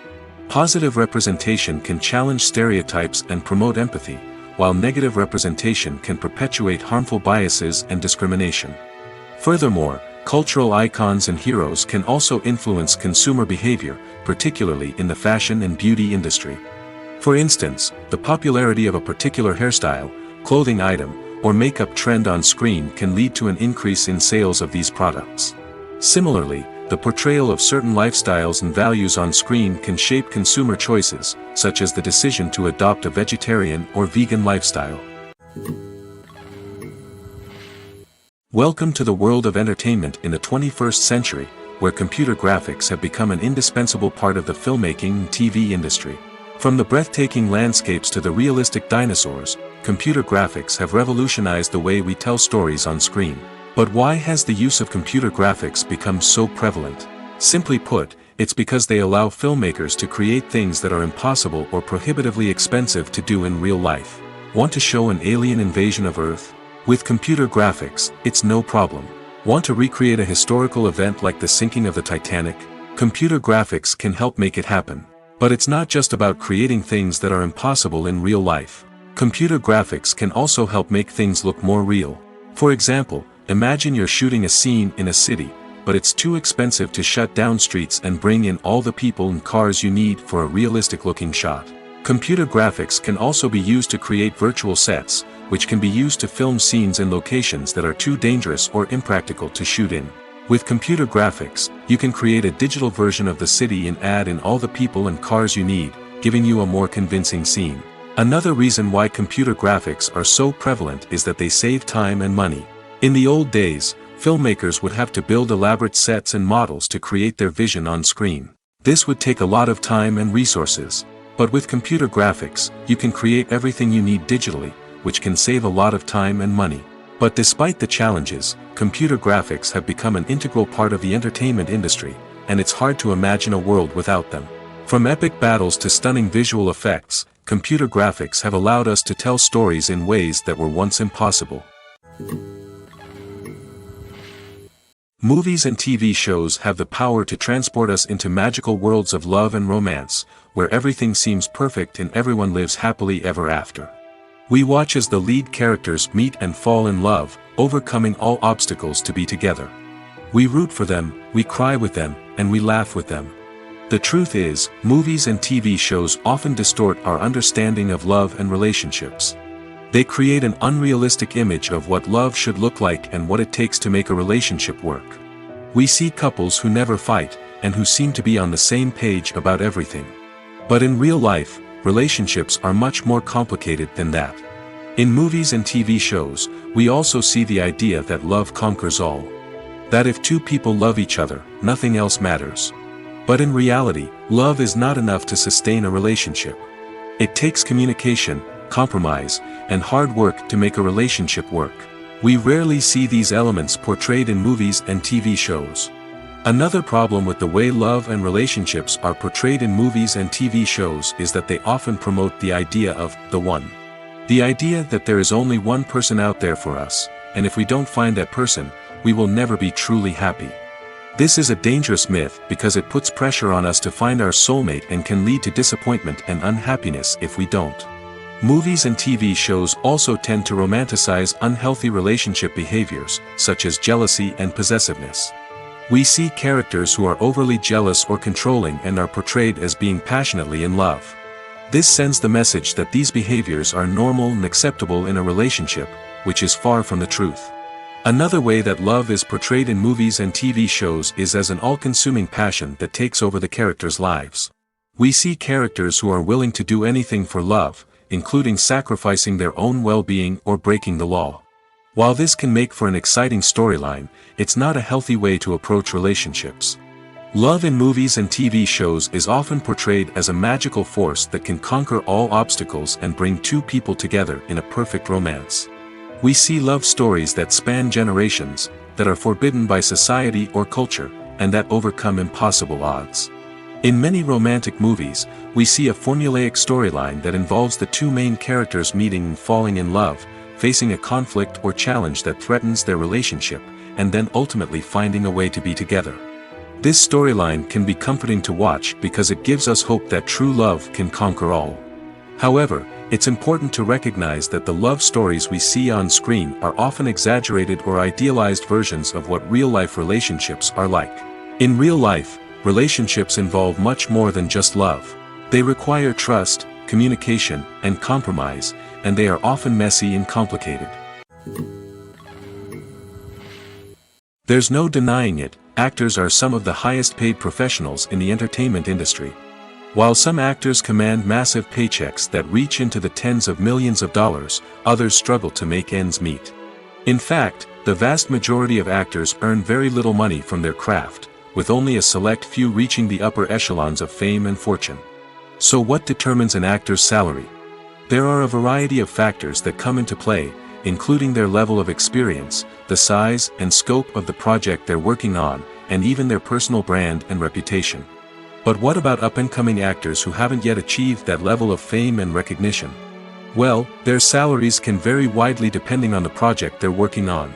Positive representation can challenge stereotypes and promote empathy, while negative representation can perpetuate harmful biases and discrimination. Furthermore, cultural icons and heroes can also influence consumer behavior, particularly in the fashion and beauty industry. For instance, the popularity of a particular hairstyle, clothing item, or makeup trend on screen can lead to an increase in sales of these products. Similarly, the portrayal of certain lifestyles and values on screen can shape consumer choices, such as the decision to adopt a vegetarian or vegan lifestyle. Welcome to the world of entertainment in the 21st century, where computer graphics have become an indispensable part of the filmmaking and TV industry. From the breathtaking landscapes to the realistic dinosaurs, computer graphics have revolutionized the way we tell stories on screen. But why has the use of computer graphics become so prevalent? Simply put, it's because they allow filmmakers to create things that are impossible or prohibitively expensive to do in real life. Want to show an alien invasion of Earth? With computer graphics, it's no problem. Want to recreate a historical event like the sinking of the Titanic? Computer graphics can help make it happen. But it's not just about creating things that are impossible in real life. Computer graphics can also help make things look more real. For example, imagine you're shooting a scene in a city, but it's too expensive to shut down streets and bring in all the people and cars you need for a realistic-looking shot. Computer graphics can also be used to create virtual sets, which can be used to film scenes in locations that are too dangerous or impractical to shoot in. With computer graphics, you can create a digital version of the city and add in all the people and cars you need, giving you a more convincing scene. Another reason why computer graphics are so prevalent is that they save time and money. In the old days, filmmakers would have to build elaborate sets and models to create their vision on screen. This would take a lot of time and resources. But with computer graphics, you can create everything you need digitally, which can save a lot of time and money. But despite the challenges, computer graphics have become an integral part of the entertainment industry, and it's hard to imagine a world without them. From epic battles to stunning visual effects, computer graphics have allowed us to tell stories in ways that were once impossible. Movies and TV shows have the power to transport us into magical worlds of love and romance, where everything seems perfect and everyone lives happily ever after. We watch as the lead characters meet and fall in love, overcoming all obstacles to be together. We root for them, we cry with them, and we laugh with them. The truth is, movies and TV shows often distort our understanding of love and relationships. They create an unrealistic image of what love should look like and what it takes to make a relationship work. We see couples who never fight, and who seem to be on the same page about everything. But in real life, relationships are much more complicated than that. In movies and TV shows, we also see the idea that love conquers all. That if two people love each other, nothing else matters. But in reality, love is not enough to sustain a relationship. It takes communication, compromise, and hard work to make a relationship work. We rarely see these elements portrayed in movies and TV shows. Another problem with the way love and relationships are portrayed in movies and TV shows is that they often promote the idea of the one. The idea that there is only one person out there for us, and if we don't find that person, we will never be truly happy. This is a dangerous myth because it puts pressure on us to find our soulmate and can lead to disappointment and unhappiness if we don't. Movies and TV shows also tend to romanticize unhealthy relationship behaviors, such as jealousy and possessiveness. We see characters who are overly jealous or controlling and are portrayed as being passionately in love. This sends the message that these behaviors are normal and acceptable in a relationship, which is far from the truth. Another way that love is portrayed in movies and TV shows is as an all-consuming passion that takes over the characters' lives. We see characters who are willing to do anything for love, including sacrificing their own well-being or breaking the law. While this can make for an exciting storyline, it's not a healthy way to approach relationships. Love in movies and TV shows is often portrayed as a magical force that can conquer all obstacles and bring two people together in a perfect romance. We see love stories that span generations, that are forbidden by society or culture, and that overcome impossible odds. In many romantic movies, we see a formulaic storyline that involves the two main characters meeting and falling in love, facing a conflict or challenge that threatens their relationship, and then ultimately finding a way to be together. This storyline can be comforting to watch because it gives us hope that true love can conquer all. However, it's important to recognize that the love stories we see on screen are often exaggerated or idealized versions of what real-life relationships are like. In real life, relationships involve much more than just love. They require trust, communication, and compromise, and they are often messy and complicated. There's no denying it, actors are some of the highest-paid professionals in the entertainment industry. While some actors command massive paychecks that reach into the tens of millions of dollars, others struggle to make ends meet. In fact, the vast majority of actors earn very little money from their craft, with only a select few reaching the upper echelons of fame and fortune. So what determines an actor's salary? There are a variety of factors that come into play, including their level of experience, the size and scope of the project they're working on, and even their personal brand and reputation. But what about up-and-coming actors who haven't yet achieved that level of fame and recognition? Well, their salaries can vary widely depending on the project they're working on.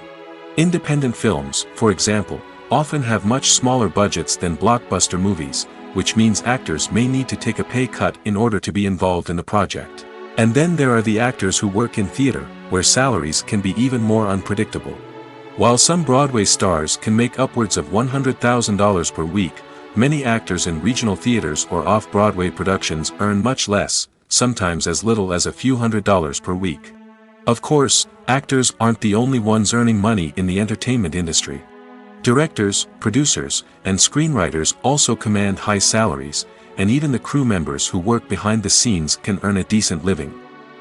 Independent films, for example, often have much smaller budgets than blockbuster movies, which means actors may need to take a pay cut in order to be involved in the project. And then there are the actors who work in theater, where salaries can be even more unpredictable. While some Broadway stars can make upwards of $100,000 per week, many actors in regional theaters or off-Broadway productions earn much less, sometimes as little as a few $100s per week. Of course, actors aren't the only ones earning money in the entertainment industry. Directors, producers, and screenwriters also command high salaries, and even the crew members who work behind the scenes can earn a decent living.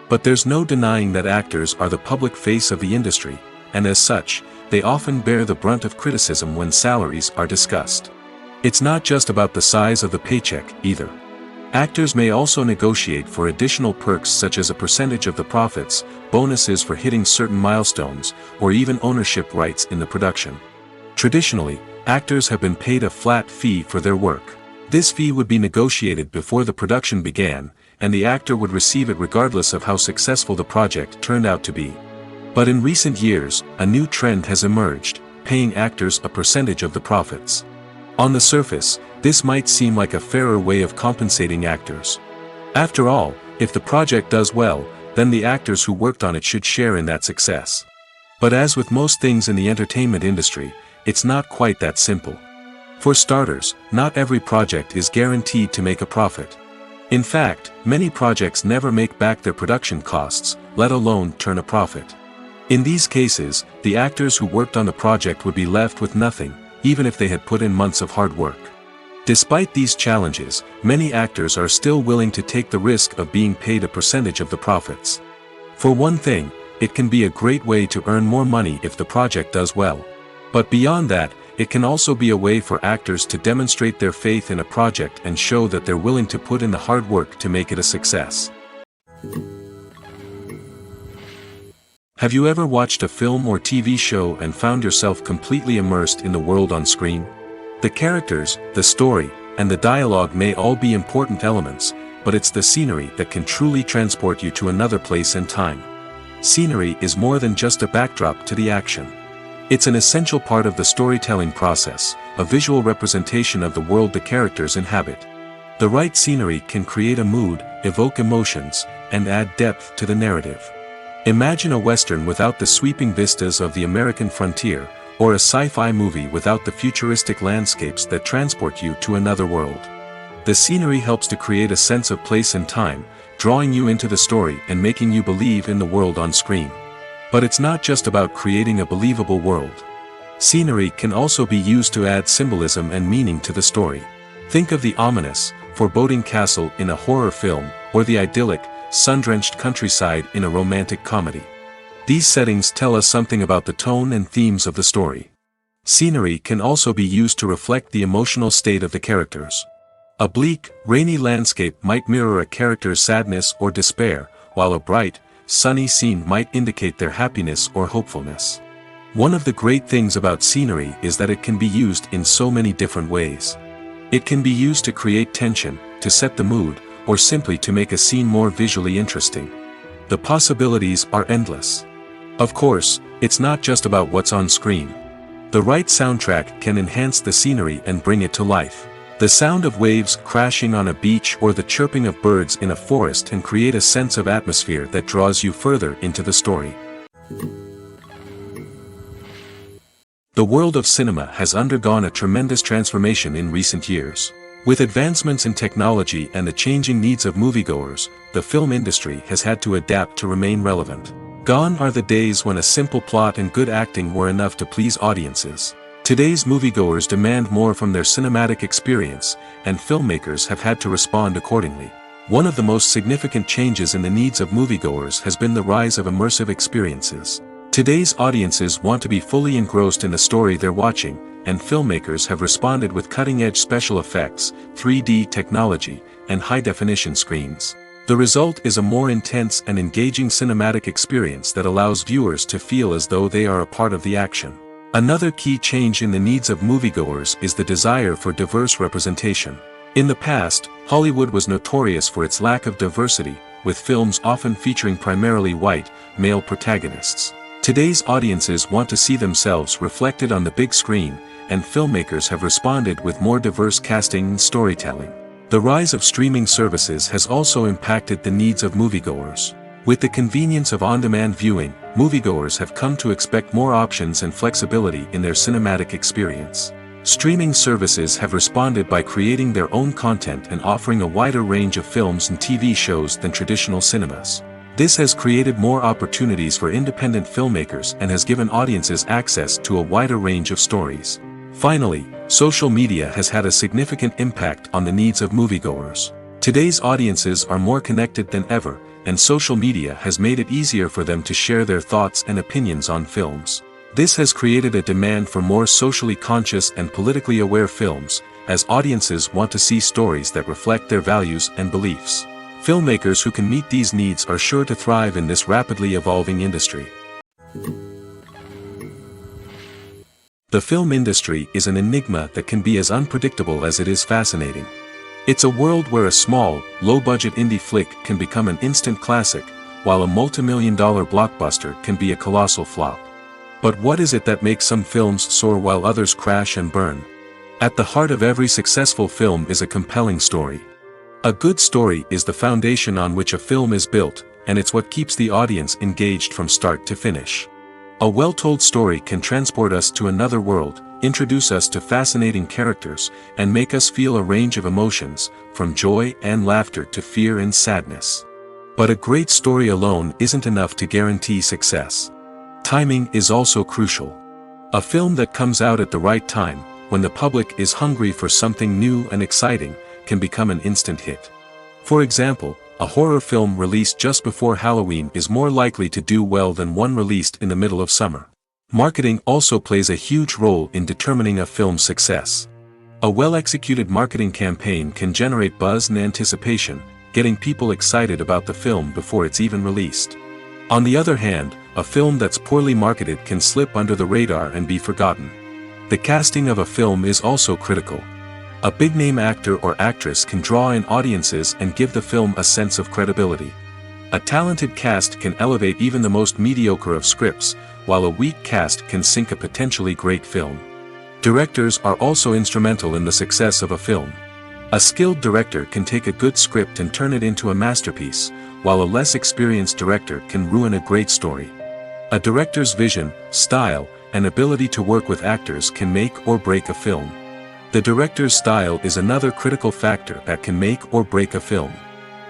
But there's no denying that actors are the public face of the industry, and as such, they often bear the brunt of criticism when salaries are discussed. It's not just about the size of the paycheck, either. Actors may also negotiate for additional perks such as a percentage of the profits, bonuses for hitting certain milestones, or even ownership rights in the production. Traditionally, actors have been paid a flat fee for their work. This fee would be negotiated before the production began, and the actor would receive it regardless of how successful the project turned out to be. But in recent years, a new trend has emerged, paying actors a percentage of the profits. On the surface, this might seem like a fairer way of compensating actors. After all, if the project does well, then the actors who worked on it should share in that success. But as with most things in the entertainment industry, it's not quite that simple. For starters, not every project is guaranteed to make a profit. In fact, many projects never make back their production costs, let alone turn a profit. In these cases, the actors who worked on the project would be left with nothing, even if they had put in months of hard work. Despite these challenges, many actors are still willing to take the risk of being paid a percentage of the profits. For one thing, it can be a great way to earn more money if the project does well. But beyond that, it can also be a way for actors to demonstrate their faith in a project and show that they're willing to put in the hard work to make it a success. Have you ever watched a film or TV show and found yourself completely immersed in the world on screen? The characters, the story, and the dialogue may all be important elements, but it's the scenery that can truly transport you to another place and time. Scenery is more than just a backdrop to the action. It's an essential part of the storytelling process, a visual representation of the world the characters inhabit. The right scenery can create a mood, evoke emotions, and add depth to the narrative. Imagine a Western without the sweeping vistas of the American frontier, or a sci-fi movie without the futuristic landscapes that transport you to another world. The scenery helps to create a sense of place and time, drawing you into the story and making you believe in the world on screen. But it's not just about creating a believable world. Scenery can also be used to add symbolism and meaning to the story. Think of the ominous, foreboding castle in a horror film, or the idyllic, sun-drenched countryside in a romantic comedy. These settings tell us something about the tone and themes of the story. Scenery can also be used to reflect the emotional state of the characters. A bleak, rainy landscape might mirror a character's sadness or despair, while a bright, sunny scene might indicate their happiness or hopefulness. One of the great things about scenery is that it can be used in so many different ways. It can be used to create tension, to set the mood, or simply to make a scene more visually interesting. The possibilities are endless. Of course, it's not just about what's on screen. The right soundtrack can enhance the scenery and bring it to life. The sound of waves crashing on a beach or the chirping of birds in a forest can create a sense of atmosphere that draws you further into the story. The world of cinema has undergone a tremendous transformation in recent years. With advancements in technology and the changing needs of moviegoers, the film industry has had to adapt to remain relevant. Gone are the days when a simple plot and good acting were enough to please audiences. Today's moviegoers demand more from their cinematic experience, and filmmakers have had to respond accordingly. One of the most significant changes in the needs of moviegoers has been the rise of immersive experiences. Today's audiences want to be fully engrossed in the story they're watching, and filmmakers have responded with cutting-edge special effects, 3D technology, and high-definition screens. The result is a more intense and engaging cinematic experience that allows viewers to feel as though they are a part of the action. Another key change in the needs of moviegoers is the desire for diverse representation. In the past, Hollywood was notorious for its lack of diversity, with films often featuring primarily white, male protagonists. Today's audiences want to see themselves reflected on the big screen, and filmmakers have responded with more diverse casting and storytelling. The rise of streaming services has also impacted the needs of moviegoers. With the convenience of on-demand viewing, moviegoers have come to expect more options and flexibility in their cinematic experience. Streaming services have responded by creating their own content and offering a wider range of films and TV shows than traditional cinemas. This has created more opportunities for independent filmmakers and has given audiences access to a wider range of stories. Finally, social media has had a significant impact on the needs of moviegoers. Today's audiences are more connected than ever, and social media has made it easier for them to share their thoughts and opinions on films. This has created a demand for more socially conscious and politically aware films, as audiences want to see stories that reflect their values and beliefs. Filmmakers who can meet these needs are sure to thrive in this rapidly evolving industry. The film industry is an enigma that can be as unpredictable as it is fascinating. It's a world where a small, low-budget indie flick can become an instant classic, while a multi-million-dollar blockbuster can be a colossal flop. But what is it that makes some films soar while others crash and burn? At the heart of every successful film is a compelling story. A good story is the foundation on which a film is built, and it's what keeps the audience engaged from start to finish. A well-told story can transport us to another world, introduce us to fascinating characters, and make us feel a range of emotions, from joy and laughter to fear and sadness. But a great story alone isn't enough to guarantee success. Timing is also crucial. A film that comes out at the right time, when the public is hungry for something new and exciting, can become an instant hit. For example, a horror film released just before Halloween is more likely to do well than one released in the middle of summer. Marketing also plays a huge role in determining a film's success. A well-executed marketing campaign can generate buzz and anticipation, getting people excited about the film before it's even released. On the other hand, a film that's poorly marketed can slip under the radar and be forgotten. The casting of a film is also critical. A big-name actor or actress can draw in audiences and give the film a sense of credibility. A talented cast can elevate even the most mediocre of scripts, while a weak cast can sink a potentially great film. Directors are also instrumental in the success of a film. A skilled director can take a good script and turn it into a masterpiece, while a less experienced director can ruin a great story. A director's vision, style, and ability to work with actors can make or break a film. The director's style is another critical factor that can make or break a film.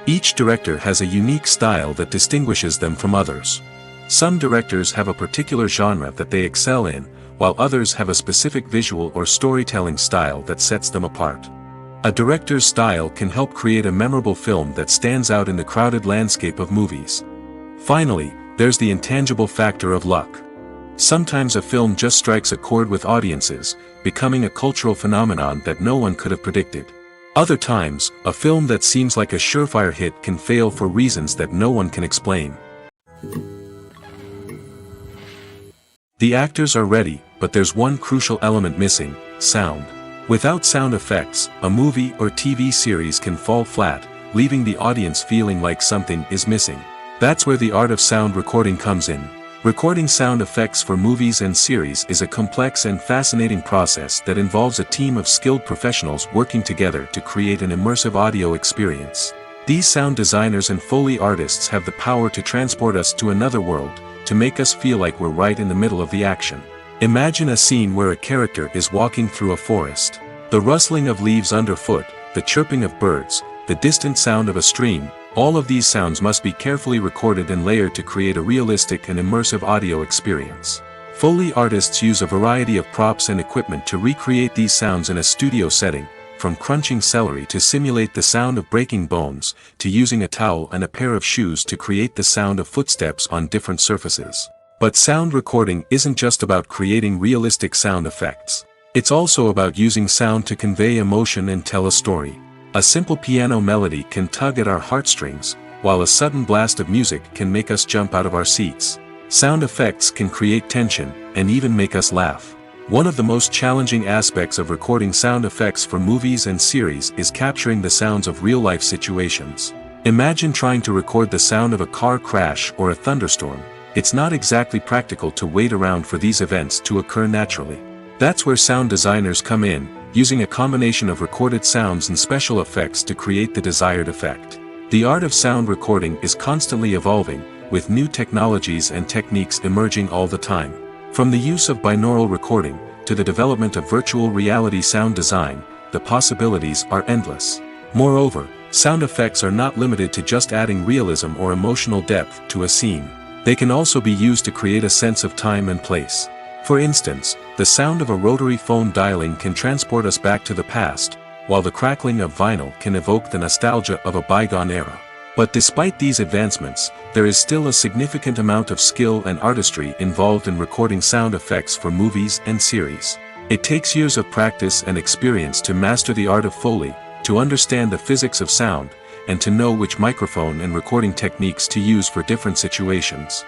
Each director has a unique style that distinguishes them from others. Some directors have a particular genre that they excel in, while others have a specific visual or storytelling style that sets them apart. A director's style can help create a memorable film that stands out in the crowded landscape of movies. Finally, there's the intangible factor of luck. Sometimes a film just strikes a chord with audiences, becoming a cultural phenomenon that no one could have predicted. Other times, a film that seems like a surefire hit can fail for reasons that no one can explain. The actors are ready, but there's one crucial element missing: sound. Without sound effects, a movie or TV series can fall flat, leaving the audience feeling like something is missing. That's where the art of sound recording comes in. Recording sound effects for movies and series is a complex and fascinating process that involves a team of skilled professionals working together to create an immersive audio experience. These sound designers and Foley artists have the power to transport us to another world, to make us feel like we're right in the middle of the action. Imagine a scene where a character is walking through a forest. The rustling of leaves underfoot, the chirping of birds, the distant sound of a stream, all of these sounds must be carefully recorded and layered to create a realistic and immersive audio experience. Foley artists use a variety of props and equipment to recreate these sounds in a studio setting, from crunching celery to simulate the sound of breaking bones, to using a towel and a pair of shoes to create the sound of footsteps on different surfaces. But sound recording isn't just about creating realistic sound effects. It's also about using sound to convey emotion and tell a story. A simple piano melody can tug at our heartstrings, while a sudden blast of music can make us jump out of our seats. Sound effects can create tension, and even make us laugh. One of the most challenging aspects of recording sound effects for movies and series is capturing the sounds of real-life situations. Imagine trying to record the sound of a car crash or a thunderstorm. It's not exactly practical to wait around for these events to occur naturally. That's where sound designers come in, using a combination of recorded sounds and special effects to create the desired effect. The art of sound recording is constantly evolving, with new technologies and techniques emerging all the time. From the use of binaural recording, to the development of virtual reality sound design, the possibilities are endless. Moreover, sound effects are not limited to just adding realism or emotional depth to a scene. They can also be used to create a sense of time and place. For instance, the sound of a rotary phone dialing can transport us back to the past, while the crackling of vinyl can evoke the nostalgia of a bygone era. But despite these advancements, there is still a significant amount of skill and artistry involved in recording sound effects for movies and series. It takes years of practice and experience to master the art of Foley, to understand the physics of sound, and to know which microphone and recording techniques to use for different situations.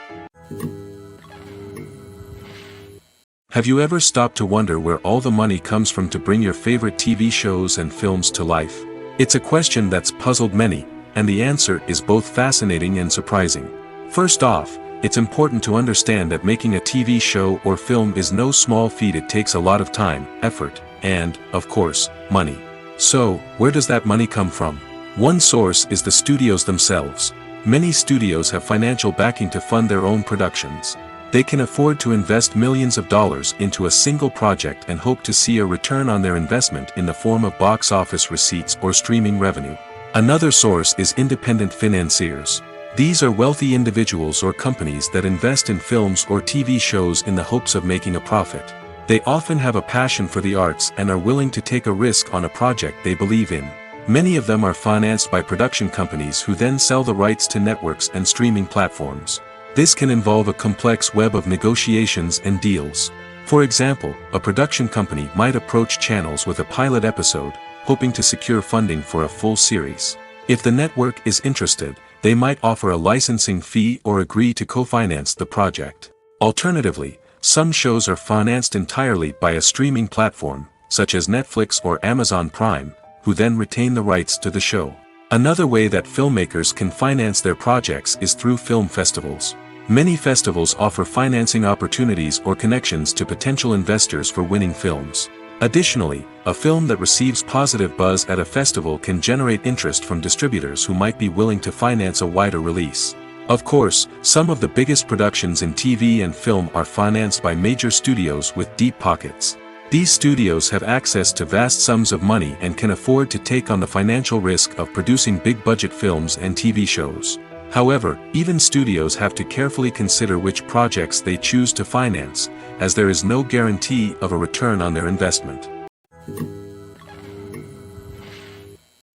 Have you ever stopped to wonder where all the money comes from to bring your favorite TV shows and films to life? It's a question that's puzzled many, and the answer is both fascinating and surprising. First off, it's important to understand that making a TV show or film is no small feat. It takes a lot of time, effort, and, of course, money. So, where does that money come from? One source is the studios themselves. Many studios have financial backing to fund their own productions. They can afford to invest millions of dollars into a single project and hope to see a return on their investment in the form of box office receipts or streaming revenue. Another source is independent financiers. These are wealthy individuals or companies that invest in films or TV shows in the hopes of making a profit. They often have a passion for the arts and are willing to take a risk on a project they believe in. Many of them are financed by production companies who then sell the rights to networks and streaming platforms. This can involve a complex web of negotiations and deals. For example, a production company might approach channels with a pilot episode, hoping to secure funding for a full series. If the network is interested, they might offer a licensing fee or agree to co-finance the project. Alternatively, some shows are financed entirely by a streaming platform, such as Netflix or Amazon Prime, who then retain the rights to the show. Another way that filmmakers can finance their projects is through film festivals. Many festivals offer financing opportunities or connections to potential investors for winning films. Additionally, a film that receives positive buzz at a festival can generate interest from distributors who might be willing to finance a wider release. Of course, some of the biggest productions in TV and film are financed by major studios with deep pockets. These studios have access to vast sums of money and can afford to take on the financial risk of producing big-budget films and TV shows. However, even studios have to carefully consider which projects they choose to finance, as there is no guarantee of a return on their investment.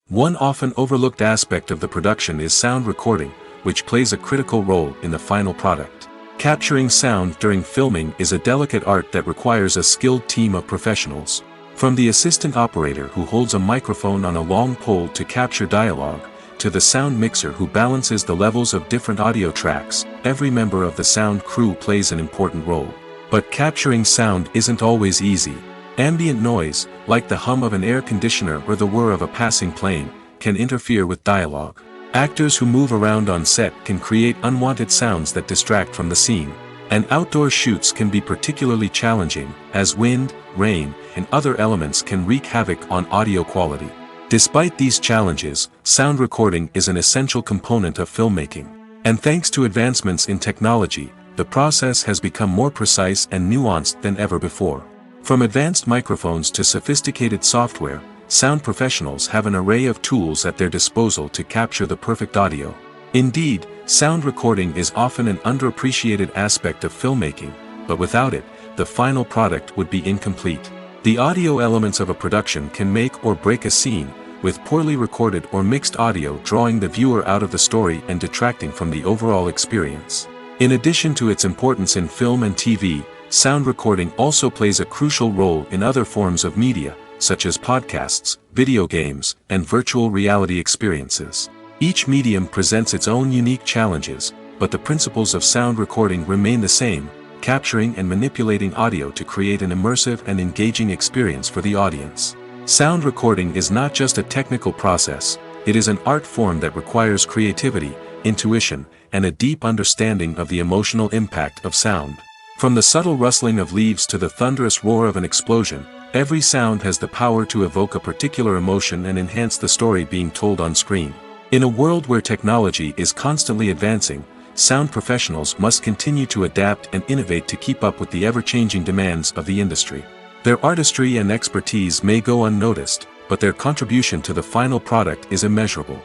One often overlooked aspect of the production is sound recording, which plays a critical role in the final product. Capturing sound during filming is a delicate art that requires a skilled team of professionals. From the assistant operator who holds a microphone on a long pole to capture dialogue, to the sound mixer who balances the levels of different audio tracks, every member of the sound crew plays an important role. But capturing sound isn't always easy. Ambient noise, like the hum of an air conditioner or the whir of a passing plane, can interfere with dialogue. Actors who move around on set can create unwanted sounds that distract from the scene. And outdoor shoots can be particularly challenging, as wind, rain, and other elements can wreak havoc on audio quality. Despite these challenges, sound recording is an essential component of filmmaking. And thanks to advancements in technology, the process has become more precise and nuanced than ever before. From advanced microphones to sophisticated software, sound professionals have an array of tools at their disposal to capture the perfect audio. Indeed, sound recording is often an underappreciated aspect of filmmaking, but without it, the final product would be incomplete. The audio elements of a production can make or break a scene, with poorly recorded or mixed audio drawing the viewer out of the story and detracting from the overall experience. In addition to its importance in film and TV, sound recording also plays a crucial role in other forms of media, such as podcasts, video games, and virtual reality experiences. Each medium presents its own unique challenges, but the principles of sound recording remain the same: capturing and manipulating audio to create an immersive and engaging experience for the audience. Sound recording is not just a technical process, it is an art form that requires creativity, intuition, and a deep understanding of the emotional impact of sound. From the subtle rustling of leaves to the thunderous roar of an explosion, every sound has the power to evoke a particular emotion and enhance the story being told on screen. In a world where technology is constantly advancing, sound professionals must continue to adapt and innovate to keep up with the ever-changing demands of the industry. Their artistry and expertise may go unnoticed, but their contribution to the final product is immeasurable.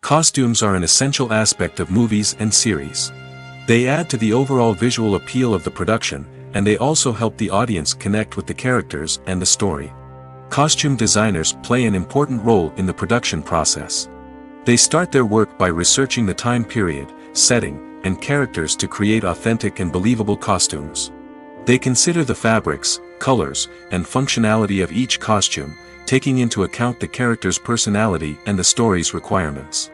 Costumes are an essential aspect of movies and series. They add to the overall visual appeal of the production, and they also help the audience connect with the characters and the story. Costume designers play an important role in the production process. They start their work by researching the time period, setting, and characters to create authentic and believable costumes. They consider the fabrics, colors, and functionality of each costume, taking into account the character's personality and the story's requirements.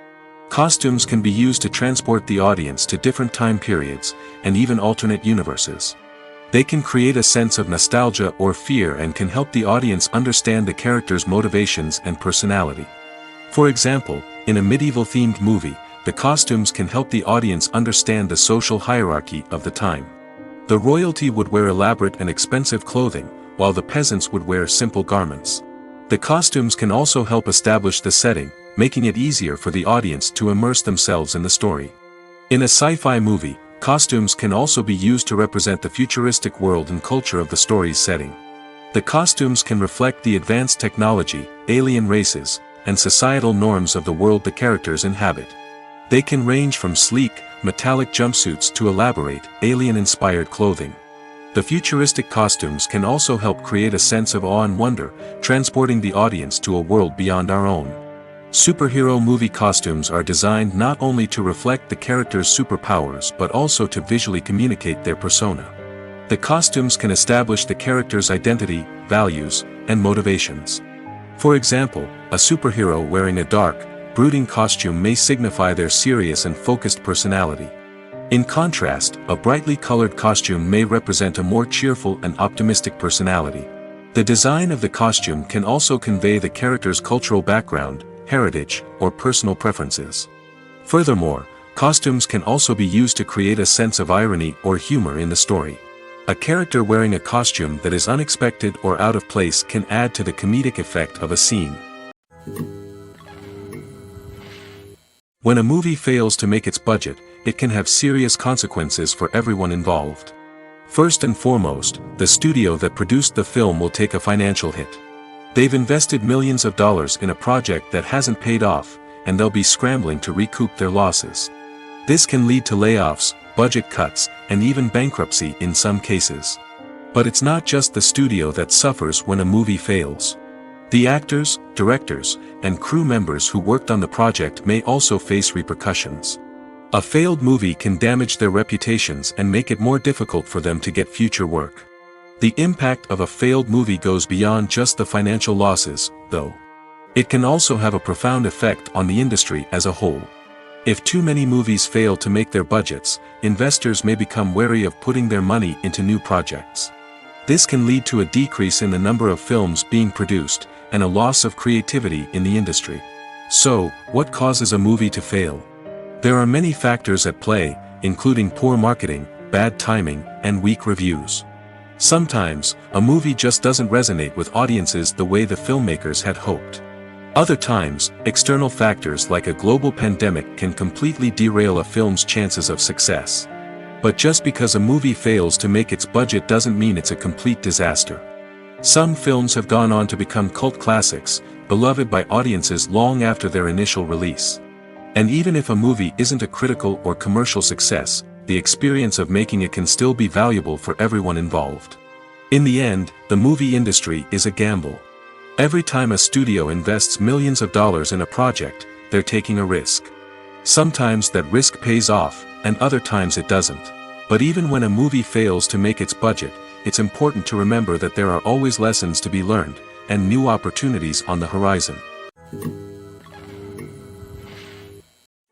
Costumes can be used to transport the audience to different time periods, and even alternate universes. They can create a sense of nostalgia or fear and can help the audience understand the character's motivations and personality. For example, in a medieval-themed movie, the costumes can help the audience understand the social hierarchy of the time. The royalty would wear elaborate and expensive clothing, while the peasants would wear simple garments. The costumes can also help establish the setting, making it easier for the audience to immerse themselves in the story. In a sci-fi movie, costumes can also be used to represent the futuristic world and culture of the story's setting. The costumes can reflect the advanced technology, alien races, and societal norms of the world the characters inhabit. They can range from sleek, metallic jumpsuits to elaborate, alien-inspired clothing. The futuristic costumes can also help create a sense of awe and wonder, transporting the audience to a world beyond our own. Superhero movie costumes are designed not only to reflect the character's superpowers but also to visually communicate their persona. The costumes can establish the character's identity, values, and motivations. For example, a superhero wearing a dark, brooding costume may signify their serious and focused personality. In contrast, a brightly colored costume may represent a more cheerful and optimistic personality. The design of the costume can also convey the character's cultural background, heritage, or personal preferences. Furthermore, costumes can also be used to create a sense of irony or humor in the story. A character wearing a costume that is unexpected or out of place can add to the comedic effect of a scene. When a movie fails to make its budget, it can have serious consequences for everyone involved. First and foremost, the studio that produced the film will take a financial hit. They've invested millions of dollars in a project that hasn't paid off, and they'll be scrambling to recoup their losses. This can lead to layoffs, budget cuts, and even bankruptcy in some cases. But it's not just the studio that suffers when a movie fails. The actors, directors, and crew members who worked on the project may also face repercussions. A failed movie can damage their reputations and make it more difficult for them to get future work. The impact of a failed movie goes beyond just the financial losses, though. It can also have a profound effect on the industry as a whole. If too many movies fail to make their budgets, investors may become wary of putting their money into new projects. This can lead to a decrease in the number of films being produced, and a loss of creativity in the industry. So, what causes a movie to fail? There are many factors at play, including poor marketing, bad timing, and weak reviews. Sometimes, a movie just doesn't resonate with audiences the way the filmmakers had hoped. Other times, external factors like a global pandemic can completely derail a film's chances of success. But just because a movie fails to make its budget doesn't mean it's a complete disaster. Some films have gone on to become cult classics, beloved by audiences long after their initial release. And even if a movie isn't a critical or commercial success, the experience of making it can still be valuable for everyone involved. In the end, the movie industry is a gamble. Every time a studio invests millions of dollars in a project, they're taking a risk. Sometimes that risk pays off, and other times it doesn't. But even when a movie fails to make its budget, it's important to remember that there are always lessons to be learned, and new opportunities on the horizon.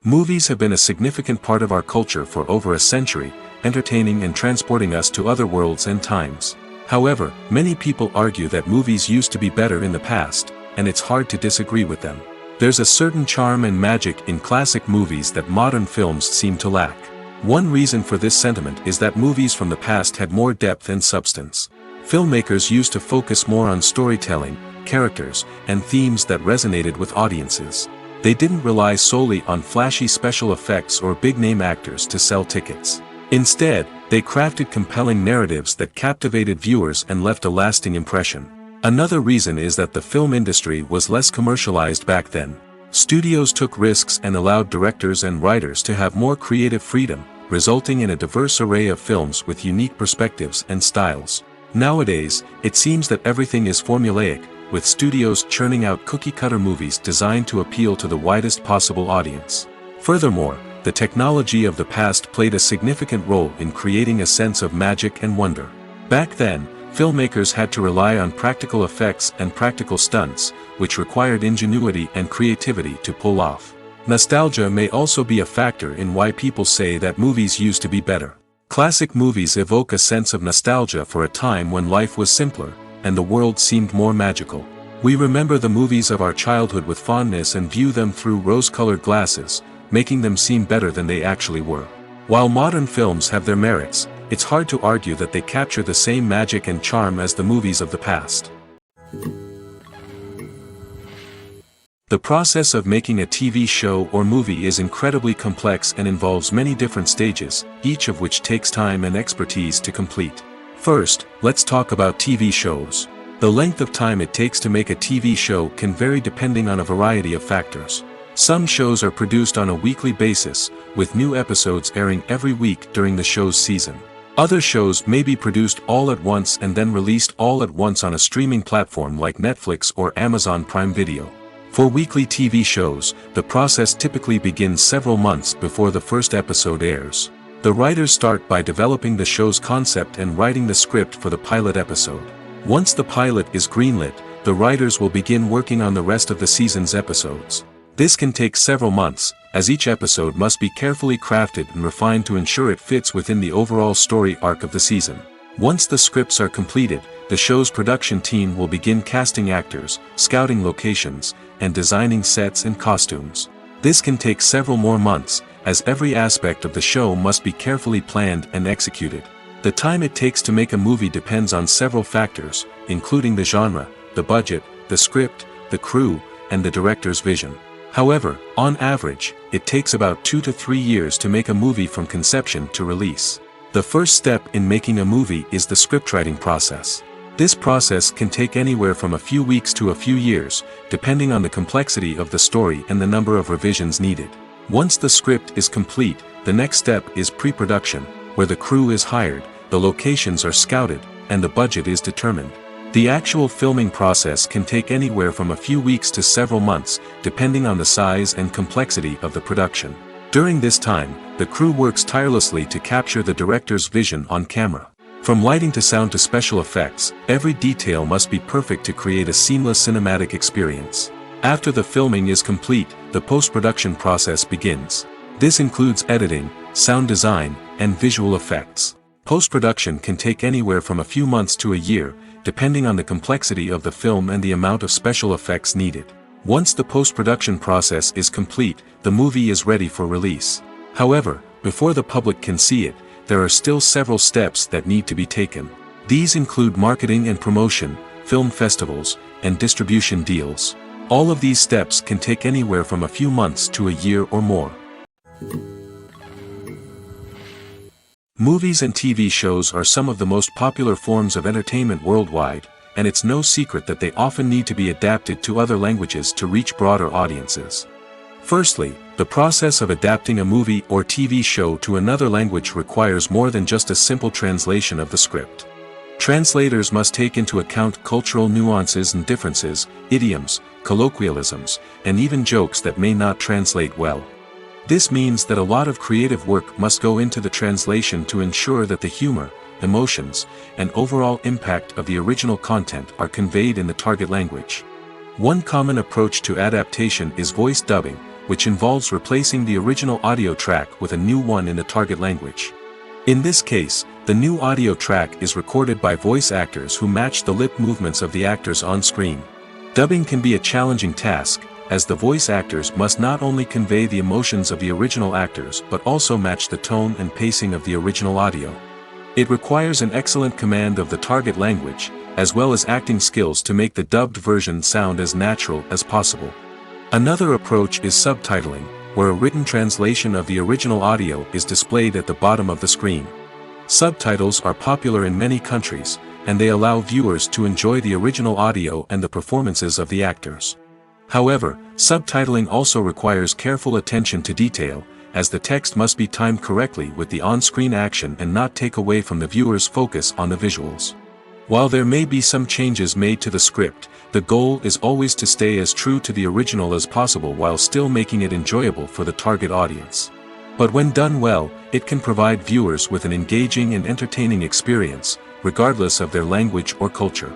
Movies have been a significant part of our culture for over a century, entertaining and transporting us to other worlds and times. However, many people argue that movies used to be better in the past, and it's hard to disagree with them. There's a certain charm and magic in classic movies that modern films seem to lack. One reason for this sentiment is that movies from the past had more depth and substance. Filmmakers used to focus more on storytelling, characters, and themes that resonated with audiences. They didn't rely solely on flashy special effects or big-name actors to sell tickets. Instead, they crafted compelling narratives that captivated viewers and left a lasting impression. Another reason is that the film industry was less commercialized back then. Studios took risks and allowed directors and writers to have more creative freedom, resulting in a diverse array of films with unique perspectives and styles. Nowadays, it seems that everything is formulaic, with studios churning out cookie-cutter movies designed to appeal to the widest possible audience. Furthermore, the technology of the past played a significant role in creating a sense of magic and wonder. Back then, filmmakers had to rely on practical effects and practical stunts, which required ingenuity and creativity to pull off. Nostalgia may also be a factor in why people say that movies used to be better. Classic movies evoke a sense of nostalgia for a time when life was simpler, and the world seemed more magical. We remember the movies of our childhood with fondness and view them through rose-colored glasses, making them seem better than they actually were. While modern films have their merits, it's hard to argue that they capture the same magic and charm as the movies of the past. The process of making a TV show or movie is incredibly complex and involves many different stages, each of which takes time and expertise to complete. First, let's talk about TV shows. The length of time it takes to make a TV show can vary depending on a variety of factors. Some shows are produced on a weekly basis, with new episodes airing every week during the show's season. Other shows may be produced all at once and then released all at once on a streaming platform like Netflix or Amazon Prime Video. For weekly TV shows, the process typically begins several months before the first episode airs. The writers start by developing the show's concept and writing the script for the pilot episode. Once the pilot is greenlit, the writers will begin working on the rest of the season's episodes. This can take several months, as each episode must be carefully crafted and refined to ensure it fits within the overall story arc of the season. Once the scripts are completed, the show's production team will begin casting actors, scouting locations, and designing sets and costumes. This can take several more months, as every aspect of the show must be carefully planned and executed. The time it takes to make a movie depends on several factors, including the genre, the budget, the script, the crew, and the director's vision. However, on average, it takes about 2 to 3 years to make a movie from conception to release. The first step in making a movie is the scriptwriting process. This process can take anywhere from a few weeks to a few years, depending on the complexity of the story and the number of revisions needed. Once the script is complete, the next step is pre-production, where the crew is hired, the locations are scouted, and the budget is determined. The actual filming process can take anywhere from a few weeks to several months, depending on the size and complexity of the production. During this time, the crew works tirelessly to capture the director's vision on camera. From lighting to sound to special effects, every detail must be perfect to create a seamless cinematic experience. After the filming is complete, the post-production process begins. This includes editing, sound design, and visual effects. Post-production can take anywhere from a few months to a year, depending on the complexity of the film and the amount of special effects needed. Once the post-production process is complete, the movie is ready for release. However, before the public can see it, there are still several steps that need to be taken. These include marketing and promotion, film festivals, and distribution deals. All of these steps can take anywhere from a few months to a year or more. Movies and TV shows are some of the most popular forms of entertainment worldwide, and it's no secret that they often need to be adapted to other languages to reach broader audiences. Firstly, the process of adapting a movie or TV show to another language requires more than just a simple translation of the script. Translators must take into account cultural nuances and differences, idioms, colloquialisms, and even jokes that may not translate well. This means that a lot of creative work must go into the translation to ensure that the humor, emotions, and overall impact of the original content are conveyed in the target language. One common approach to adaptation is voice dubbing, which involves replacing the original audio track with a new one in the target language. In this case, the new audio track is recorded by voice actors who match the lip movements of the actors on screen. Dubbing can be a challenging task, as the voice actors must not only convey the emotions of the original actors but also match the tone and pacing of the original audio. It requires an excellent command of the target language, as well as acting skills to make the dubbed version sound as natural as possible. Another approach is subtitling, where a written translation of the original audio is displayed at the bottom of the screen. Subtitles are popular in many countries, and they allow viewers to enjoy the original audio and the performances of the actors. However, subtitling also requires careful attention to detail, as the text must be timed correctly with the on-screen action and not take away from the viewer's focus on the visuals. While there may be some changes made to the script, the goal is always to stay as true to the original as possible while still making it enjoyable for the target audience. But when done well, it can provide viewers with an engaging and entertaining experience, regardless of their language or culture.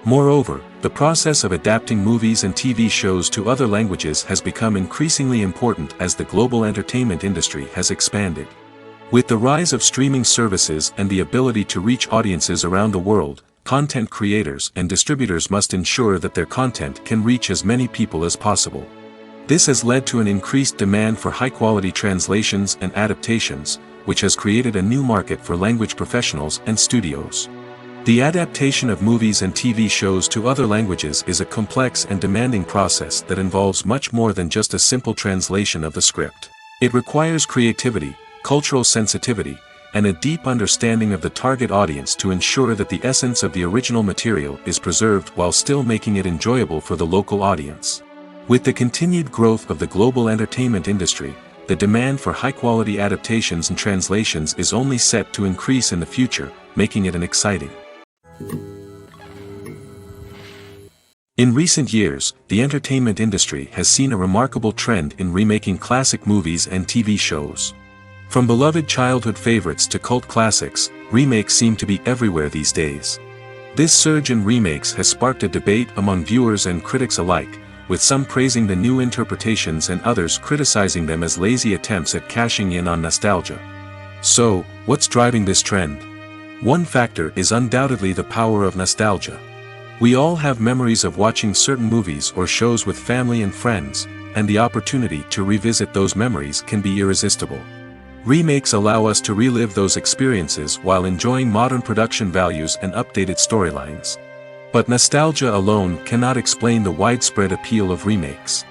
Moreover, the process of adapting movies and TV shows to other languages has become increasingly important as the global entertainment industry has expanded. With the rise of streaming services and the ability to reach audiences around the world, content creators and distributors must ensure that their content can reach as many people as possible. This has led to an increased demand for high-quality translations and adaptations, which has created a new market for language professionals and studios. The adaptation of movies and TV shows to other languages is a complex and demanding process that involves much more than just a simple translation of the script. It requires creativity, cultural sensitivity, and a deep understanding of the target audience to ensure that the essence of the original material is preserved while still making it enjoyable for the local audience. With the continued growth of the global entertainment industry, the demand for high-quality adaptations and translations is only set to increase in the future, making it an exciting. In recent years, the entertainment industry has seen a remarkable trend in remaking classic movies and TV shows. From beloved childhood favorites to cult classics, remakes seem to be everywhere these days. This surge in remakes has sparked a debate among viewers and critics alike, with some praising the new interpretations and others criticizing them as lazy attempts at cashing in on nostalgia. So, what's driving this trend? One factor is undoubtedly the power of nostalgia. We all have memories of watching certain movies or shows with family and friends, and the opportunity to revisit those memories can be irresistible. Remakes allow us to relive those experiences while enjoying modern production values and updated storylines. But nostalgia alone cannot explain the widespread appeal of remakes.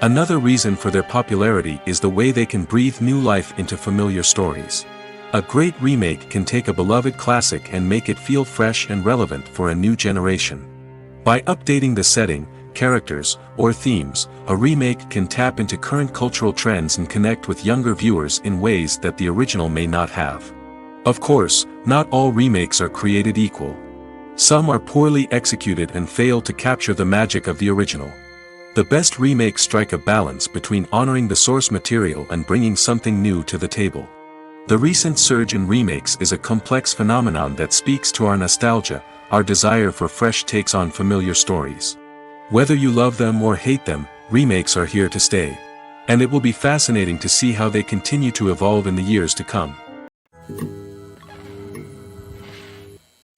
Another reason for their popularity is the way they can breathe new life into familiar stories. A great remake can take a beloved classic and make it feel fresh and relevant for a new generation. By updating the setting, characters, or themes, a remake can tap into current cultural trends and connect with younger viewers in ways that the original may not have. Of course, not all remakes are created equal. Some are poorly executed and fail to capture the magic of the original. The best remakes strike a balance between honoring the source material and bringing something new to the table. The recent surge in remakes is a complex phenomenon that speaks to our nostalgia, our desire for fresh takes on familiar stories. Whether you love them or hate them, remakes are here to stay. And it will be fascinating to see how they continue to evolve in the years to come.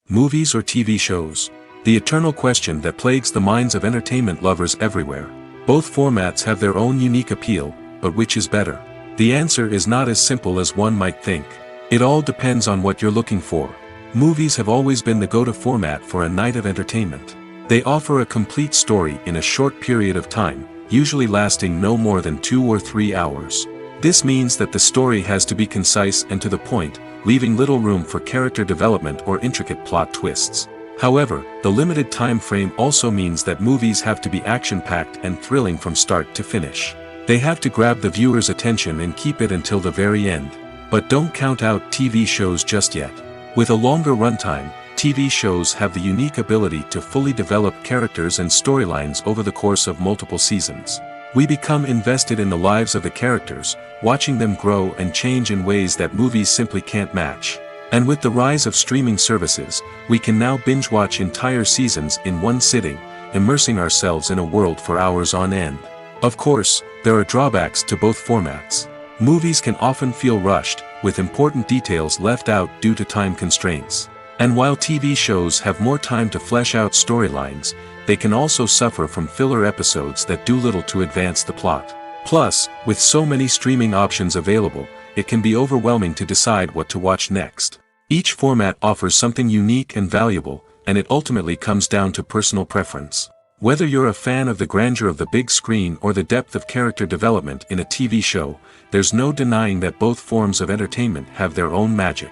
Movies or TV shows? The eternal question that plagues the minds of entertainment lovers everywhere. Both formats have their own unique appeal, but which is better? The answer is not as simple as one might think. It all depends on what you're looking for. Movies have always been the go-to format for a night of entertainment. They offer a complete story in a short period of time, usually lasting no more than 2 or 3 hours. This means that the story has to be concise and to the point, leaving little room for character development or intricate plot twists. However, the limited time frame also means that movies have to be action-packed and thrilling from start to finish. They have to grab the viewer's attention and keep it until the very end. But don't count out TV shows just yet. With a longer runtime, TV shows have the unique ability to fully develop characters and storylines over the course of multiple seasons. We become invested in the lives of the characters, watching them grow and change in ways that movies simply can't match. And with the rise of streaming services, we can now binge-watch entire seasons in one sitting, immersing ourselves in a world for hours on end. Of course, there are drawbacks to both formats. Movies can often feel rushed, with important details left out due to time constraints. And while TV shows have more time to flesh out storylines, they can also suffer from filler episodes that do little to advance the plot. Plus, with so many streaming options available, it can be overwhelming to decide what to watch next. Each format offers something unique and valuable, and it ultimately comes down to personal preference. Whether you're a fan of the grandeur of the big screen or the depth of character development in a TV show, there's no denying that both forms of entertainment have their own magic.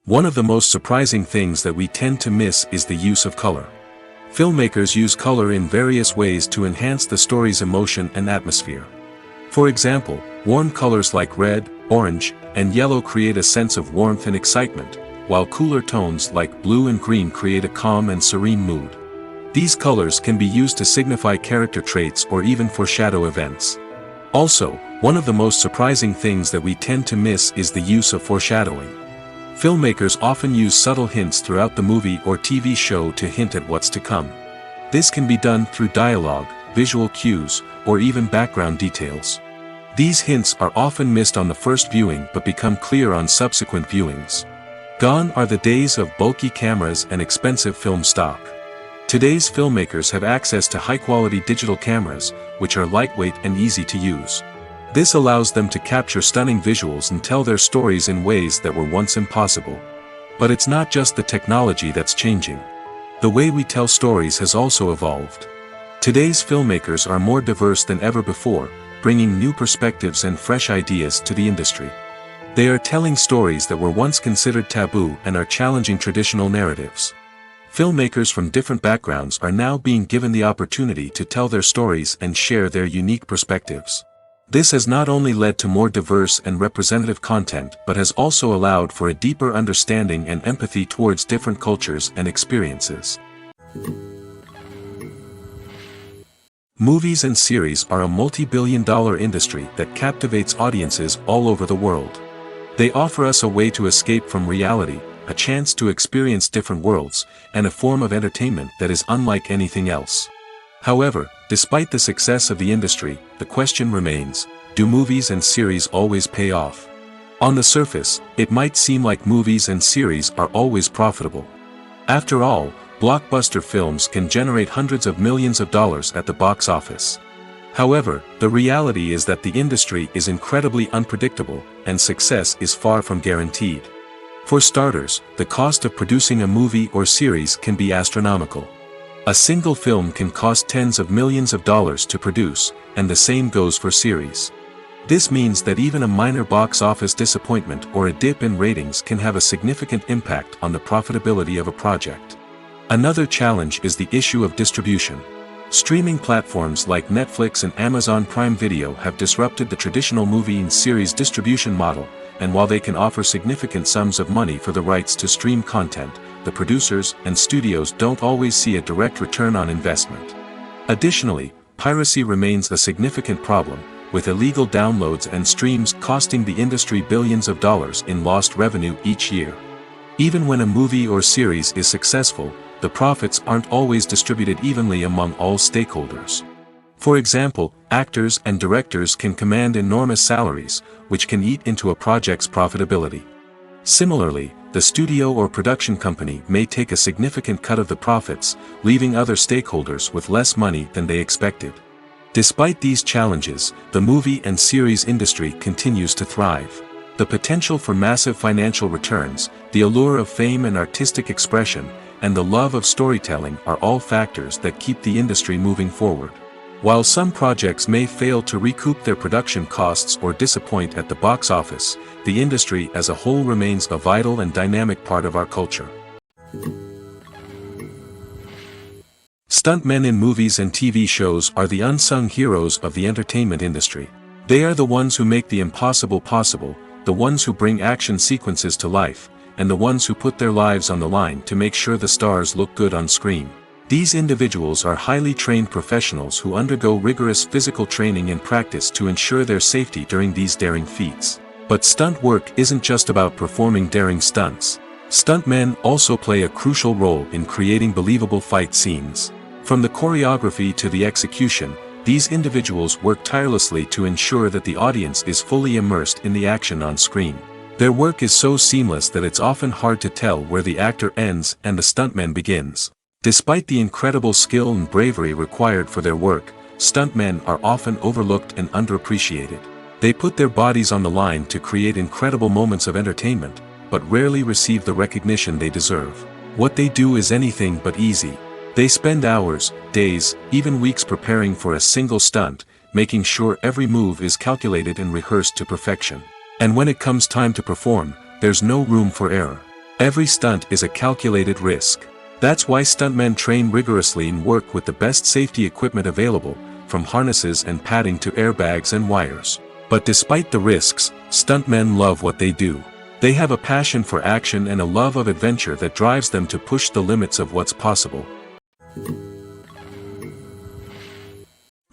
One of the most surprising things that we tend to miss is the use of color. Filmmakers use color in various ways to enhance the story's emotion and atmosphere. For example, warm colors like red, orange, and yellow create a sense of warmth and excitement, while cooler tones like blue and green create a calm and serene mood. These colors can be used to signify character traits or even foreshadow events. Also, one of the most surprising things that we tend to miss is the use of foreshadowing. Filmmakers often use subtle hints throughout the movie or TV show to hint at what's to come. This can be done through dialogue, visual cues, or even background details. These hints are often missed on the first viewing but become clear on subsequent viewings. Gone are the days of bulky cameras and expensive film stock. Today's filmmakers have access to high-quality digital cameras, which are lightweight and easy to use. This allows them to capture stunning visuals and tell their stories in ways that were once impossible. But it's not just the technology that's changing. The way we tell stories has also evolved. Today's filmmakers are more diverse than ever before, bringing new perspectives and fresh ideas to the industry. They are telling stories that were once considered taboo and are challenging traditional narratives. Filmmakers from different backgrounds are now being given the opportunity to tell their stories and share their unique perspectives. This has not only led to more diverse and representative content but has also allowed for a deeper understanding and empathy towards different cultures and experiences. Movies and series are a multi-billion-dollar industry that captivates audiences all over the world. They offer us a way to escape from reality, a chance to experience different worlds, and a form of entertainment that is unlike anything else. However, despite the success of the industry, the question remains, do movies and series always pay off? On the surface, it might seem like movies and series are always profitable. After all, blockbuster films can generate hundreds of millions of dollars at the box office. However, the reality is that the industry is incredibly unpredictable, and success is far from guaranteed. For starters, the cost of producing a movie or series can be astronomical. A single film can cost tens of millions of dollars to produce, and the same goes for series. This means that even a minor box office disappointment or a dip in ratings can have a significant impact on the profitability of a project. Another challenge is the issue of distribution. Streaming platforms like Netflix and Amazon Prime Video have disrupted the traditional movie and series distribution model, and while they can offer significant sums of money for the rights to stream content, the producers and studios don't always see a direct return on investment. Additionally, piracy remains a significant problem, with illegal downloads and streams costing the industry billions of dollars in lost revenue each year. Even when a movie or series is successful, the profits aren't always distributed evenly among all stakeholders. For example, actors and directors can command enormous salaries, which can eat into a project's profitability. Similarly, the studio or production company may take a significant cut of the profits, leaving other stakeholders with less money than they expected. Despite these challenges, the movie and series industry continues to thrive. The potential for massive financial returns, the allure of fame and artistic expression, and the love of storytelling are all factors that keep the industry moving forward. While some projects may fail to recoup their production costs or disappoint at the box office, the industry as a whole remains a vital and dynamic part of our culture. Stuntmen in movies and TV shows are the unsung heroes of the entertainment industry. They are the ones who make the impossible possible, the ones who bring action sequences to life, and the ones who put their lives on the line to make sure the stars look good on screen. These individuals are highly trained professionals who undergo rigorous physical training and practice to ensure their safety during these daring feats. But stunt work isn't just about performing daring stunts. Stuntmen also play a crucial role in creating believable fight scenes. From the choreography to the execution, these individuals work tirelessly to ensure that the audience is fully immersed in the action on screen. Their work is so seamless that it's often hard to tell where the actor ends and the stuntman begins. Despite the incredible skill and bravery required for their work, stuntmen are often overlooked and underappreciated. They put their bodies on the line to create incredible moments of entertainment, but rarely receive the recognition they deserve. What they do is anything but easy. They spend hours, days, even weeks preparing for a single stunt, making sure every move is calculated and rehearsed to perfection. And when it comes time to perform, there's no room for error. Every stunt is a calculated risk. That's why stuntmen train rigorously and work with the best safety equipment available, from harnesses and padding to airbags and wires. But despite the risks, stuntmen love what they do. They have a passion for action and a love of adventure that drives them to push the limits of what's possible.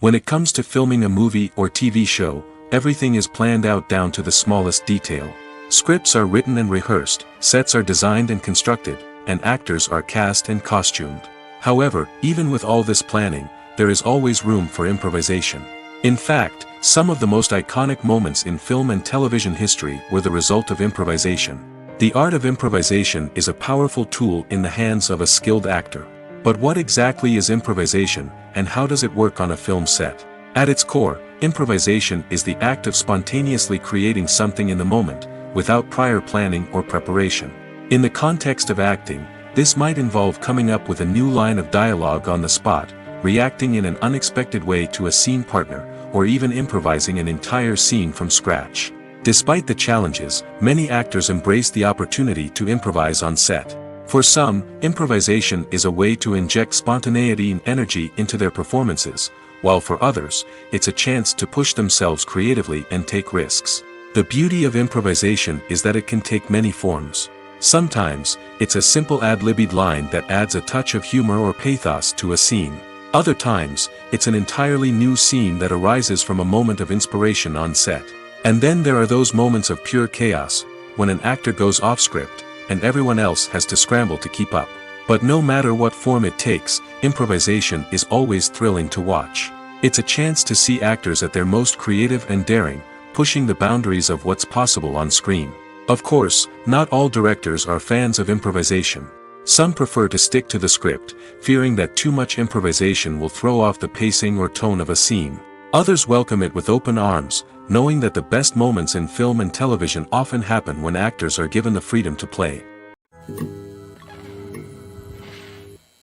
When it comes to filming a movie or TV show, everything is planned out down to the smallest detail. Scripts are written and rehearsed, sets are designed and constructed, and actors are cast and costumed. However, even with all this planning, there is always room for improvisation. In fact, some of the most iconic moments in film and television history were the result of improvisation. The art of improvisation is a powerful tool in the hands of a skilled actor. But what exactly is improvisation, and how does it work on a film set? At its core, improvisation is the act of spontaneously creating something in the moment, without prior planning or preparation. In the context of acting, this might involve coming up with a new line of dialogue on the spot, reacting in an unexpected way to a scene partner, or even improvising an entire scene from scratch. Despite the challenges, many actors embrace the opportunity to improvise on set. For some, improvisation is a way to inject spontaneity and energy into their performances, while for others, it's a chance to push themselves creatively and take risks. The beauty of improvisation is that it can take many forms. Sometimes, it's a simple ad-libbed line that adds a touch of humor or pathos to a scene. Other times, it's an entirely new scene that arises from a moment of inspiration on set. And then there are those moments of pure chaos, when an actor goes off script, and everyone else has to scramble to keep up. But no matter what form it takes, improvisation is always thrilling to watch. It's a chance to see actors at their most creative and daring, pushing the boundaries of what's possible on screen. Of course, not all directors are fans of improvisation. Some prefer to stick to the script, fearing that too much improvisation will throw off the pacing or tone of a scene. Others welcome it with open arms, knowing that the best moments in film and television often happen when actors are given the freedom to play.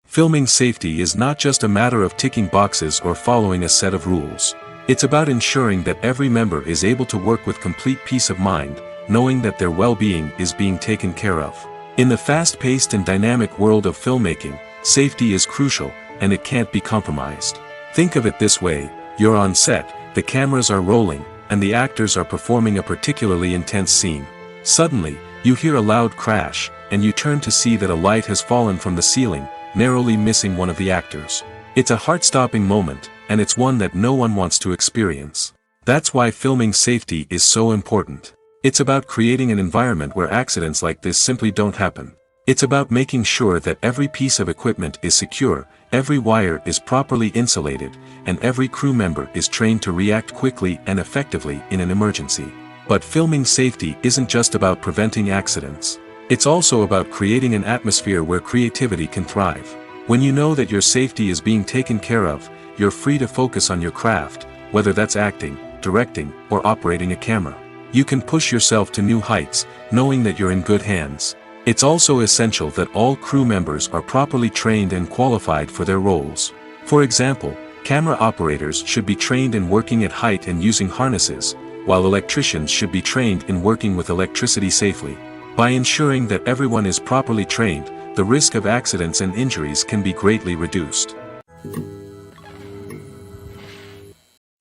Filming safety is not just a matter of ticking boxes or following a set of rules. It's about ensuring that every member is able to work with complete peace of mind, knowing that their well-being is being taken care of. In the fast-paced and dynamic world of filmmaking, safety is crucial, and it can't be compromised. Think of it this way: you're on set, the cameras are rolling, and the actors are performing a particularly intense scene. Suddenly, you hear a loud crash, and you turn to see that a light has fallen from the ceiling, narrowly missing one of the actors. It's a heart-stopping moment, and it's one that no one wants to experience. That's why filming safety is so important. It's about creating an environment where accidents like this simply don't happen. It's about making sure that every piece of equipment is secure, every wire is properly insulated, and every crew member is trained to react quickly and effectively in an emergency. But filming safety isn't just about preventing accidents. It's also about creating an atmosphere where creativity can thrive. When you know that your safety is being taken care of, you're free to focus on your craft, whether that's acting, directing, or operating a camera. You can push yourself to new heights, knowing that you're in good hands. It's also essential that all crew members are properly trained and qualified for their roles. For example, camera operators should be trained in working at height and using harnesses, while electricians should be trained in working with electricity safely. By ensuring that everyone is properly trained, the risk of accidents and injuries can be greatly reduced.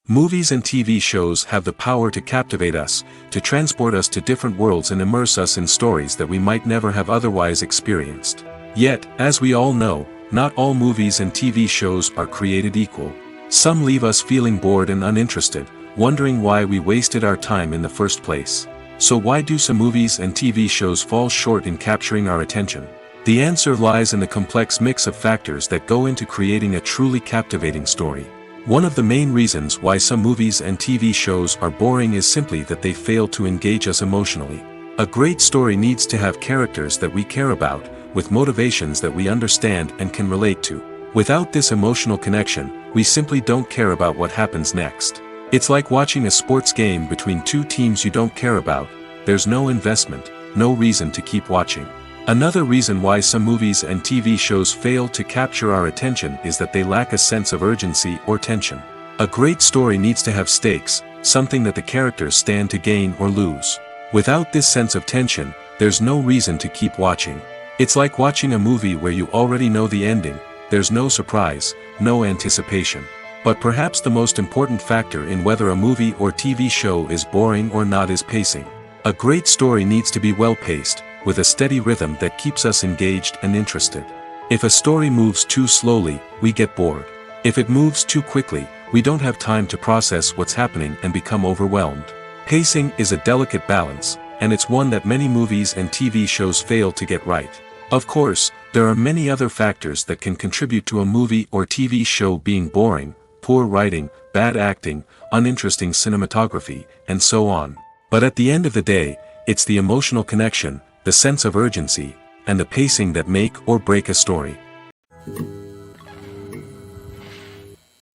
Movies and TV shows have the power to captivate us, to transport us to different worlds and immerse us in stories that we might never have otherwise experienced. Yet, as we all know, not all movies and TV shows are created equal. Some leave us feeling bored and uninterested, wondering why we wasted our time in the first place. So why do some movies and TV shows fall short in capturing our attention? The answer lies in the complex mix of factors that go into creating a truly captivating story. One of the main reasons why some movies and TV shows are boring is simply that they fail to engage us emotionally. A great story needs to have characters that we care about, with motivations that we understand and can relate to. Without this emotional connection, we simply don't care about what happens next. It's like watching a sports game between two teams you don't care about. There's no investment, no reason to keep watching. Another reason why some movies and TV shows fail to capture our attention is that they lack a sense of urgency or tension. A great story needs to have stakes, something that the characters stand to gain or lose. Without this sense of tension, there's no reason to keep watching. It's like watching a movie where you already know the ending. There's no surprise, no anticipation. But perhaps the most important factor in whether a movie or TV show is boring or not is pacing. A great story needs to be well-paced, with a steady rhythm that keeps us engaged and interested. If a story moves too slowly, we get bored. If it moves too quickly, we don't have time to process what's happening and become overwhelmed. Pacing is a delicate balance, and it's one that many movies and TV shows fail to get right. Of course, there are many other factors that can contribute to a movie or TV show being boring: poor writing, bad acting, uninteresting cinematography, and so on. But at the end of the day, it's the emotional connection, the sense of urgency, and the pacing that make or break a story.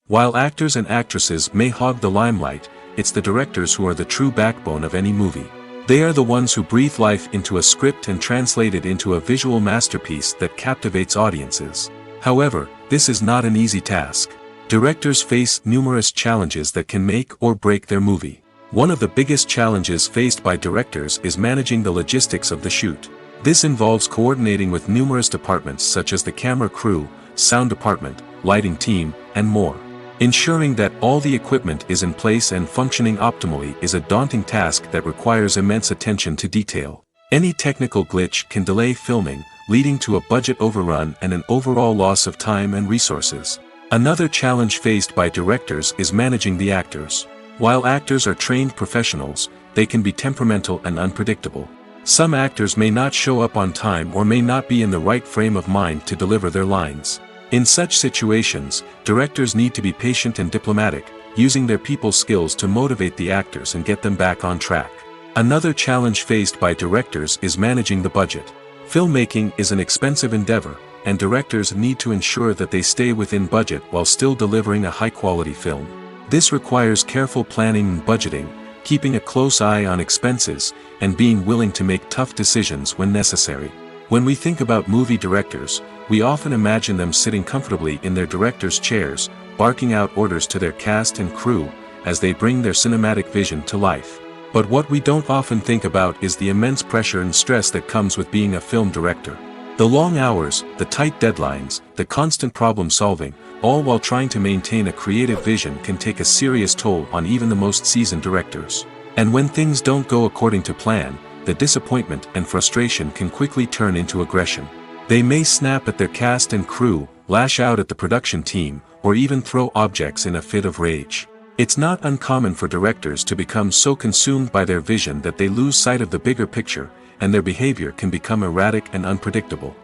While actors and actresses may hog the limelight, it's the directors who are the true backbone of any movie. They are the ones who breathe life into a script and translate it into a visual masterpiece that captivates audiences. However, this is not an easy task. Directors face numerous challenges that can make or break their movie. One of the biggest challenges faced by directors is managing the logistics of the shoot. This involves coordinating with numerous departments such as the camera crew, sound department, lighting team, and more. Ensuring that all the equipment is in place and functioning optimally is a daunting task that requires immense attention to detail. Any technical glitch can delay filming, leading to a budget overrun and an overall loss of time and resources. Another challenge faced by directors is managing the actors. While actors are trained professionals, they can be temperamental and unpredictable. Some actors may not show up on time or may not be in the right frame of mind to deliver their lines. In such situations, directors need to be patient and diplomatic, using their people skills to motivate the actors and get them back on track. Another challenge faced by directors is managing the budget. Filmmaking is an expensive endeavor, and directors need to ensure that they stay within budget while still delivering a high-quality film. This requires careful planning and budgeting, keeping a close eye on expenses, and being willing to make tough decisions when necessary. When we think about movie directors, we often imagine them sitting comfortably in their director's chairs, barking out orders to their cast and crew, as they bring their cinematic vision to life. But what we don't often think about is the immense pressure and stress that comes with being a film director. The long hours, the tight deadlines, the constant problem solving, all while trying to maintain a creative vision can take a serious toll on even the most seasoned directors. And when things don't go according to plan, the disappointment and frustration can quickly turn into aggression. They may snap at their cast and crew, lash out at the production team, or even throw objects in a fit of rage. It's not uncommon for directors to become so consumed by their vision that they lose sight of the bigger picture, and their behavior can become erratic and unpredictable.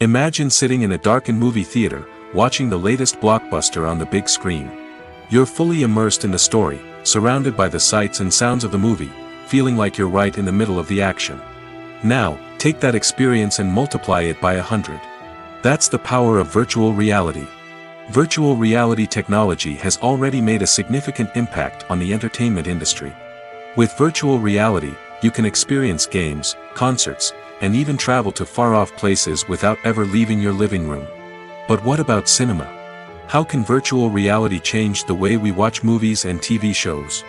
Imagine sitting in a darkened movie theater, watching the latest blockbuster on the big screen. You're fully immersed in the story, surrounded by the sights and sounds of the movie, feeling like you're right in the middle of the action. Now, take that experience and multiply it by 100. That's the power of virtual reality. Virtual reality technology has already made a significant impact on the entertainment industry. With virtual reality, you can experience games, concerts, and even travel to far-off places without ever leaving your living room. But what about cinema? How can virtual reality change the way we watch movies and TV shows?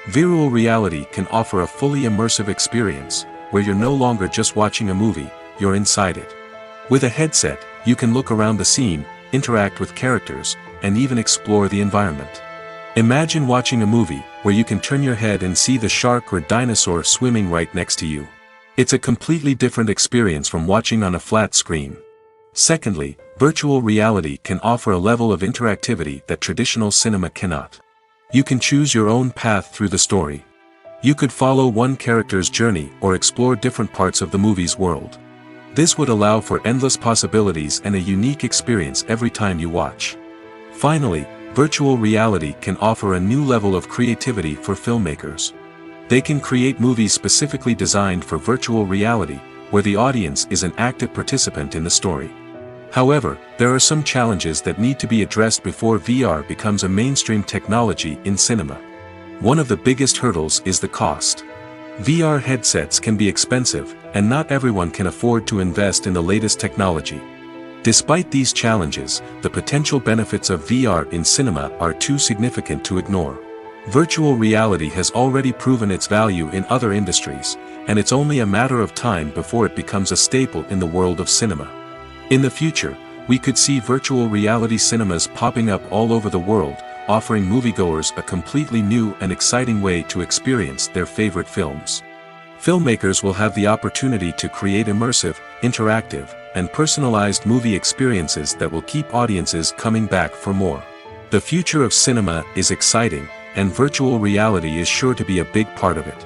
Virtual reality can offer a fully immersive experience, where you're no longer just watching a movie, you're inside it. With a headset, you can look around the scene, interact with characters, and even explore the environment. Imagine watching a movie, where you can turn your head and see the shark or dinosaur swimming right next to you. It's a completely different experience from watching on a flat screen. Secondly, virtual reality can offer a level of interactivity that traditional cinema cannot. You can choose your own path through the story. You could follow one character's journey or explore different parts of the movie's world. This would allow for endless possibilities and a unique experience every time you watch. Finally, virtual reality can offer a new level of creativity for filmmakers. They can create movies specifically designed for virtual reality, where the audience is an active participant in the story. However, there are some challenges that need to be addressed before VR becomes a mainstream technology in cinema. One of the biggest hurdles is the cost. VR headsets can be expensive, and not everyone can afford to invest in the latest technology. Despite these challenges, the potential benefits of VR in cinema are too significant to ignore. Virtual reality has already proven its value in other industries, and it's only a matter of time before it becomes a staple in the world of cinema. In the future, we could see virtual reality cinemas popping up all over the world, offering moviegoers a completely new and exciting way to experience their favorite films. Filmmakers will have the opportunity to create immersive, interactive, and personalized movie experiences that will keep audiences coming back for more. The future of cinema is exciting, and virtual reality is sure to be a big part of it.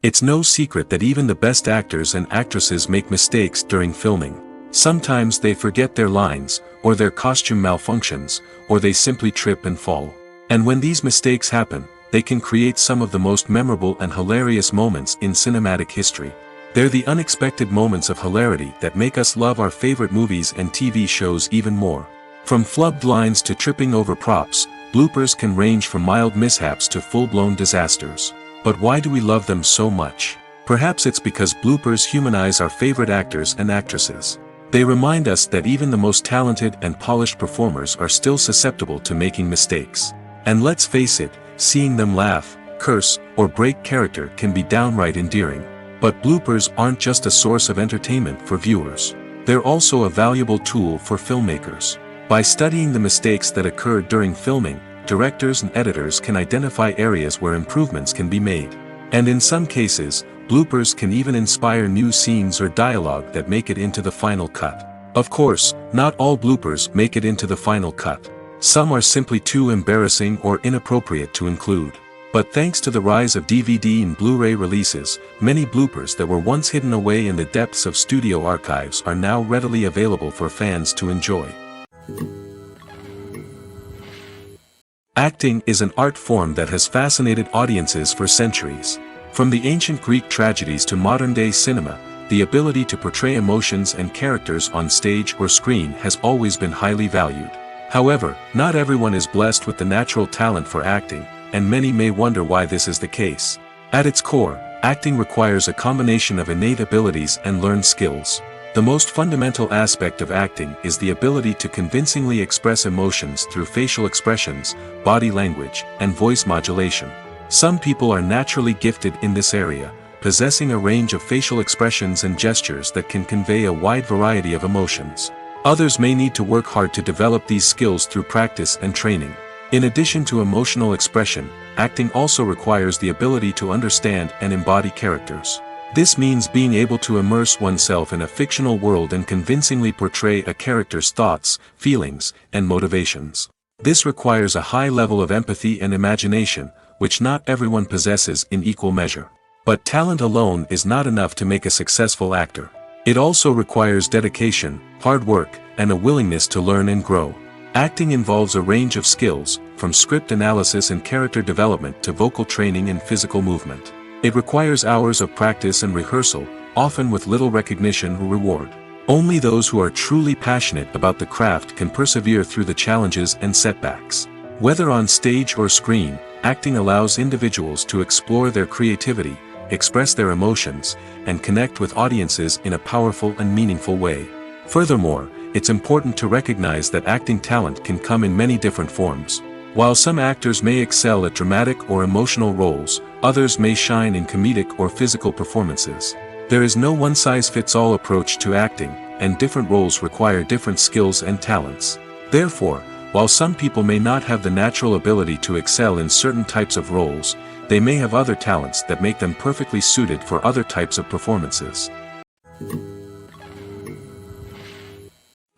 It's no secret that even the best actors and actresses make mistakes during filming. Sometimes they forget their lines, or their costume malfunctions, or they simply trip and fall. And when these mistakes happen, they can create some of the most memorable and hilarious moments in cinematic history. They're the unexpected moments of hilarity that make us love our favorite movies and TV shows even more. From flubbed lines to tripping over props, bloopers can range from mild mishaps to full-blown disasters. But why do we love them so much? Perhaps it's because bloopers humanize our favorite actors and actresses. They remind us that even the most talented and polished performers are still susceptible to making mistakes. And let's face it, seeing them laugh, curse, or break character can be downright endearing. But bloopers aren't just a source of entertainment for viewers. They're also a valuable tool for filmmakers. By studying the mistakes that occurred during filming, directors and editors can identify areas where improvements can be made. And in some cases, bloopers can even inspire new scenes or dialogue that make it into the final cut. Of course, not all bloopers make it into the final cut. Some are simply too embarrassing or inappropriate to include. But thanks to the rise of DVD and Blu-ray releases, many bloopers that were once hidden away in the depths of studio archives are now readily available for fans to enjoy. Acting is an art form that has fascinated audiences for centuries. From the ancient Greek tragedies to modern-day cinema, the ability to portray emotions and characters on stage or screen has always been highly valued. However, not everyone is blessed with the natural talent for acting, and many may wonder why this is the case. At its core, acting requires a combination of innate abilities and learned skills. The most fundamental aspect of acting is the ability to convincingly express emotions through facial expressions, body language, and voice modulation. Some people are naturally gifted in this area, possessing a range of facial expressions and gestures that can convey a wide variety of emotions. Others may need to work hard to develop these skills through practice and training. In addition to emotional expression, acting also requires the ability to understand and embody characters. This means being able to immerse oneself in a fictional world and convincingly portray a character's thoughts, feelings, and motivations. This requires a high level of empathy and imagination, which not everyone possesses in equal measure. But talent alone is not enough to make a successful actor. It also requires dedication, hard work, and a willingness to learn and grow. Acting involves a range of skills, from script analysis and character development to vocal training and physical movement. It requires hours of practice and rehearsal, often with little recognition or reward. Only those who are truly passionate about the craft can persevere through the challenges and setbacks. Whether on stage or screen, acting allows individuals to explore their creativity, express their emotions, and connect with audiences in a powerful and meaningful way. Furthermore, it's important to recognize that acting talent can come in many different forms. While some actors may excel at dramatic or emotional roles, others may shine in comedic or physical performances. There is no one-size-fits-all approach to acting, and different roles require different skills and talents. Therefore, while some people may not have the natural ability to excel in certain types of roles, they may have other talents that make them perfectly suited for other types of performances.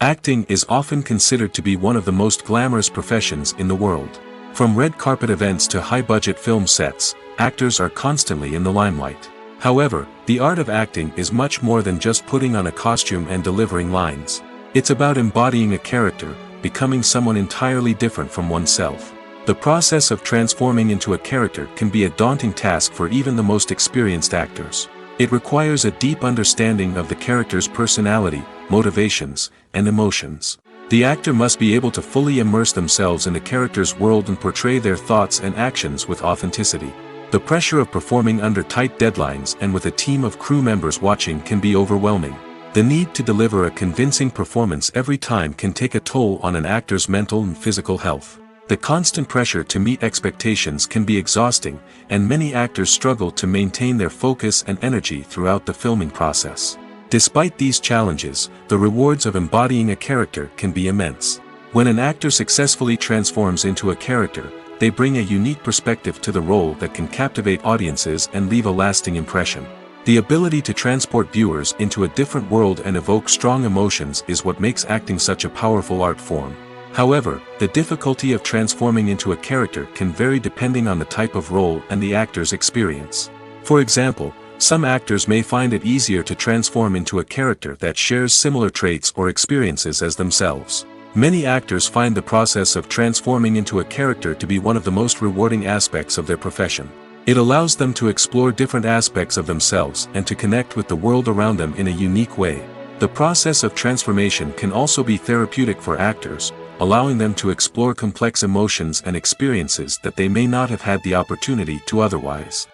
Acting is often considered to be one of the most glamorous professions in the world. From red carpet events to high-budget film sets, actors are constantly in the limelight. However, the art of acting is much more than just putting on a costume and delivering lines. It's about embodying a character, becoming someone entirely different from oneself. The process of transforming into a character can be a daunting task for even the most experienced actors. It requires a deep understanding of the character's personality, motivations, and emotions. The actor must be able to fully immerse themselves in the character's world and portray their thoughts and actions with authenticity. The pressure of performing under tight deadlines and with a team of crew members watching can be overwhelming. The need to deliver a convincing performance every time can take a toll on an actor's mental and physical health. The constant pressure to meet expectations can be exhausting, and many actors struggle to maintain their focus and energy throughout the filming process. Despite these challenges, the rewards of embodying a character can be immense. When an actor successfully transforms into a character, they bring a unique perspective to the role that can captivate audiences and leave a lasting impression. The ability to transport viewers into a different world and evoke strong emotions is what makes acting such a powerful art form. However, the difficulty of transforming into a character can vary depending on the type of role and the actor's experience. For example, some actors may find it easier to transform into a character that shares similar traits or experiences as themselves. Many actors find the process of transforming into a character to be one of the most rewarding aspects of their profession. It allows them to explore different aspects of themselves and to connect with the world around them in a unique way. The process of transformation can also be therapeutic for actors, allowing them to explore complex emotions and experiences that they may not have had the opportunity to otherwise.